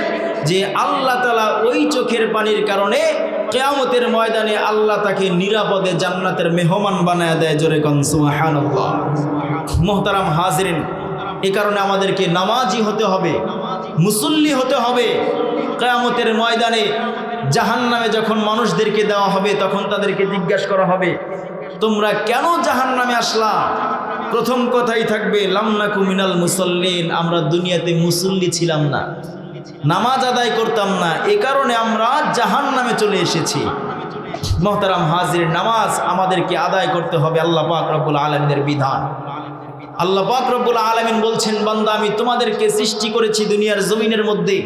যে আল্লাহ তাআলা ওই চোখের পানির কারণে কিয়ামতের ময়দানে আল্লাহ তাকে নিরাপদে জান্নাতের মেহমান বানায় দেয়। জোরে কোন সুবহানাল্লাহ। মুহতারাম হাজিরিন, এই কারণে আমাদেরকে নামাজি হতে হবে, মুসল্লি হতে হবে। কিয়ামতের ময়দানে জাহান্নামে যখন মানুষদেরকে দেওয়া হবে, তখন তাদেরকে জিজ্ঞাসা করা হবে, তোমরা কেন জাহান্নামে আসলা? প্রথম কথাই থাকবে, লাম নাকু মিনাল মুসাল্লিন, আমরা দুনিয়াতে মুসল্লি ছিলাম না, নামাজ আদায় করতাম না, এ কারণে আমরা জাহান্নামে চলে এসেছি। মুহতারাম হাজির, নামাজ আমাদেরকে আদায় করতে হবে, আল্লাহ পাক রব্বুল আলামিনের বিধান। আল্লাহ পাক রব্বুল আলামিন বলছেন, বান্দা আমি তোমাদেরকে সৃষ্টি করেছি দুনিয়ার জমিনের মধ্যে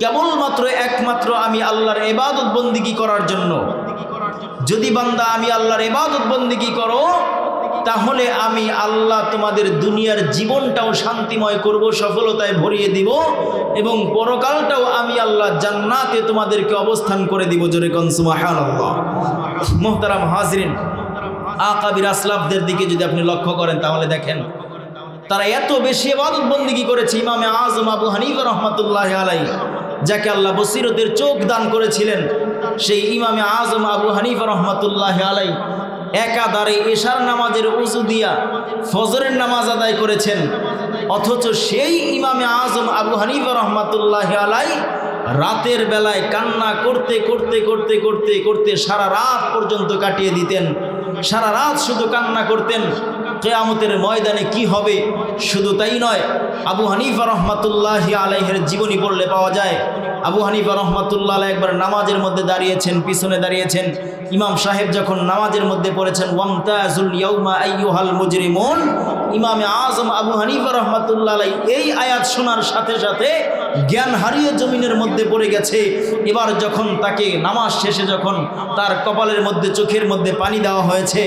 কেবলমাত্র একমাত্র আমি আল্লাহর ইবাদত বন্দিগি করার জন্য। যদি বান্দা আমি আল্লাহর ইবাদত বন্দিগি করো, তাহলে আমি আল্লাহ তোমাদের দুনিয়ার জীবনটাও শান্তিময় করব, সফলতায় ভরিয়ে দিব, এবং পরকালটাও আমি আল্লাহ জান্নাতে তোমাদেরকে অবস্থান করে দিব। জোরে কোন সুবহানাল্লাহ। মুহতারাম হাজিরিন, আকাবির আসলাফদের দিকে যদি আপনি লক্ষ্য করেন, তাহলে দেখেন তারা এত বেশি ইবাদত বন্দেগী করেছে। ইমামে আজম আবু হানিফা রহমাতুল্লাহি আলাইহি, যাকে আল্লাহ বসিরতের চোখ দান করেছিলেন, সেই ইমামে আজম আবু হানিফা রহমাতুল্লাহি আলাইহি একাধারে এশার নামাজের উযু দিয়া ফজরের নামাজ আদায় করেছেন। অথচ সেই ইমামে আজম আবু হানিফা রহমাতুল্লাহি আলাইহি রাতের বেলায় কান্না করতে করতে করতে করতে করতে সারা রাত পর্যন্ত কাটিয়ে দিতেন। সারা রাত শুধু কান্না করতেন, কিয়ামতের ময়দানে কি হবে। শুধু তাই নয়, আবু হানিফা রহমাতুল্লাহি আলাইহির জীবনী পড়লে পাওয়া যায়, আবু হানিফা রহমাতুল্লাহ আলাইহি একবার নামাজের মধ্যে দাঁড়িয়েছেন, পিছনে দাঁড়িয়েছেন। ইমাম সাহেব যখন নামাজের মধ্যে পড়েছেন, ওয়ামতাজুল ইয়াউমা আইয়ুহাল মুজরিমুন, ইমামে আজম আবু হানিফা রহমাতুল্লাহ আলাইহি এই আয়াত শোনার সাথে সাথে জ্ঞান হারিয়ে জমিনের মধ্যে পড়ে গেছে। এবার যখন তাকে নামাজ শেষে যখন তার কপালের মধ্যে চোখের মধ্যে পানি দেওয়া হয়েছে,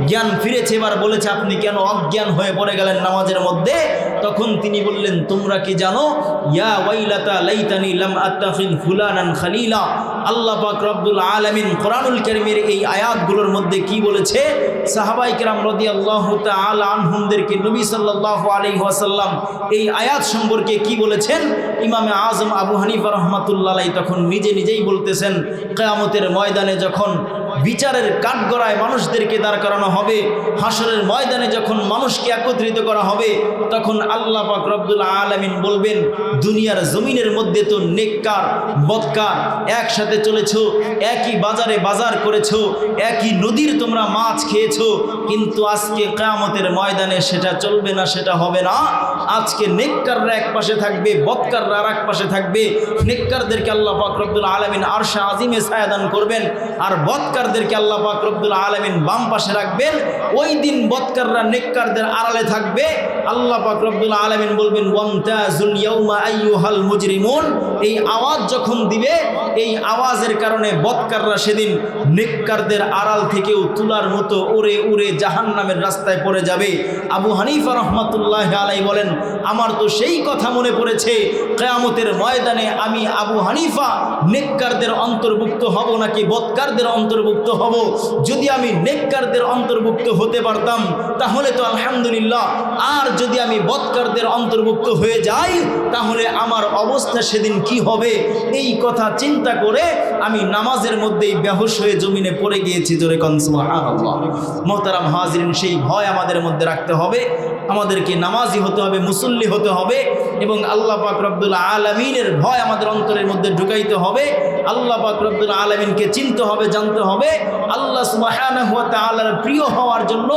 জ্ঞান ফিরেছে, এবার বলেছে, আপনি কেন অজ্ঞান হয়ে পড়ে গেলেন নামাজের মধ্যে? তখন তিনি বললেন, তোমরা কি জানো, ইয়া ওয়াইলাতা লাইতানি লাম আত্তাখিল ফুলানান খালিলা। আল্লাহ পাক রব্বুল আলামিন কোরআনুল কারীমের এই আয়াতগুলোর মধ্যে কি বলেছে? সাহাবায়ে কেরাম রাদিয়াল্লাহু তাআলা আনহুমদেরকে নবী সাল্লাল্লাহু আলাইহি ওয়াসাল্লাম এই আয়াত সম্পর্কে কি বলেছেন? ইমামে আজম আবু হানিফা রহমাতুল্লাহ আলাইহি তখন নিজে নিজেই বলতেছেন, কিয়ামতের ময়দানে যখন বিচারের কাঠগড়ায় মানুষদেরকে দাঁড় করানো হবে, হাসরের ময়দানে যখন মানুষকে একত্রিত করা হবে, তখন আল্লাহ পাক রব্বুল আলামিন বলবেন, দুনিয়ার জমিনের মধ্যে তো নেককার বদকার একসাথে চলেছো, একই বাজারে বাজার করেছো, একই নদীর তোমরা মাছ খেয়েছো, কিন্তু আজকে কিয়ামতের ময়দানে সেটা চলবে না, সেটা হবে না। আজকে নেককাররা এক পাশে থাকবে, বদকাররা আর এক পাশে থাকবে। নেককারদেরকে আল্লাহ পাক রব্বুল আলামিন আরশে আজিমে ছায়া দান করবেন, আর বদকারদেরকে আল্লাহ পাক রব্বুল আলামিন বাম পাশে রাখবেন। ওই দিন বদকাররা নেককারদের আড়ালে থাকবে। আল্লাহ পাক রব্বুল আলামিন বলবেন, ওয়ামতাজুল ইয়াউমা আইয়ুহাল মুজরিমুন। এই আওয়াজ যখন দিবে, এই আওয়াজের কারণে বদকাররা সেদিন নেককারদের আড়াল থেকেও তুলার মতো উড়ে উড়ে জাহান্নামের রাস্তায় পড়ে যাবে। আবু হানিফা রহমাতুল্লাহি আলাইহি বলেন, আমার তো সেই কথা মনে পড়েছে, কিয়ামতের ময়দানে আমি আবু হানিফা নেককারদের অন্তর্ভুক্ত হব নাকি বদকারদের অন্তর্ভুক্ত হব। যদি আমি নেককারদের অন্তর্ভুক্ত হতে পারতাম তাহলে তো আলহামদুলিল্লাহ, আর যদি আমি বদকারদের অন্তর্ভুক্ত হয়ে যাই তাহলে আমার অবস্থা সেদিন কি হবে। এই কথা চিন্তা করে আমি নামাজের মধ্যেই বেহুশ হয়ে জমিনে পড়ে গিয়েছি। জোরে কোন সুবহানাল্লাহ। মুহতারাম হাজিরিন, সেই ভয় আমাদের মধ্যে রাখতে হবে। আমাদেরকে নামাজি হতে হবে, মুসল্লি হতে হবে এবং আল্লাহ পাক রব্বুল আলামিনের ভয় আমাদের অন্তরের মধ্যে ঢুকাইতে হবে। আল্লাহ পাক রব্বুল আলামিনকে চিনতে হবে, জানতে হবে। আল্লাহ সুবহানাহু ওয়া তাআলার প্রিয় হওয়ার জন্য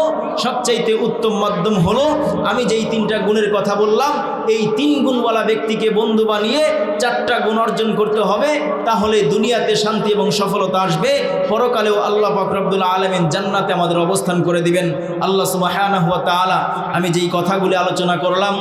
সবচাইতে উত্তম মাধ্যম হলো আমি যেই 3টা গুণের কথা বললাম, এই 3 গুণওয়ালা ব্যক্তিকে বন্ধু বানিয়ে 4টা গুণ অর্জন করতে হবে। তাহলে দুনিয়াতে শান্তি এবং সফলতা আসবে, পরকালেও আল্লাহ পাক রব্বুল আলামিন জান্নাতে আমাদের অবস্থান করে দিবেন। আল্লাহ সুবহানাহু ওয়া তাআলা আমি যেই কথাগুলি আলোচনা করলাম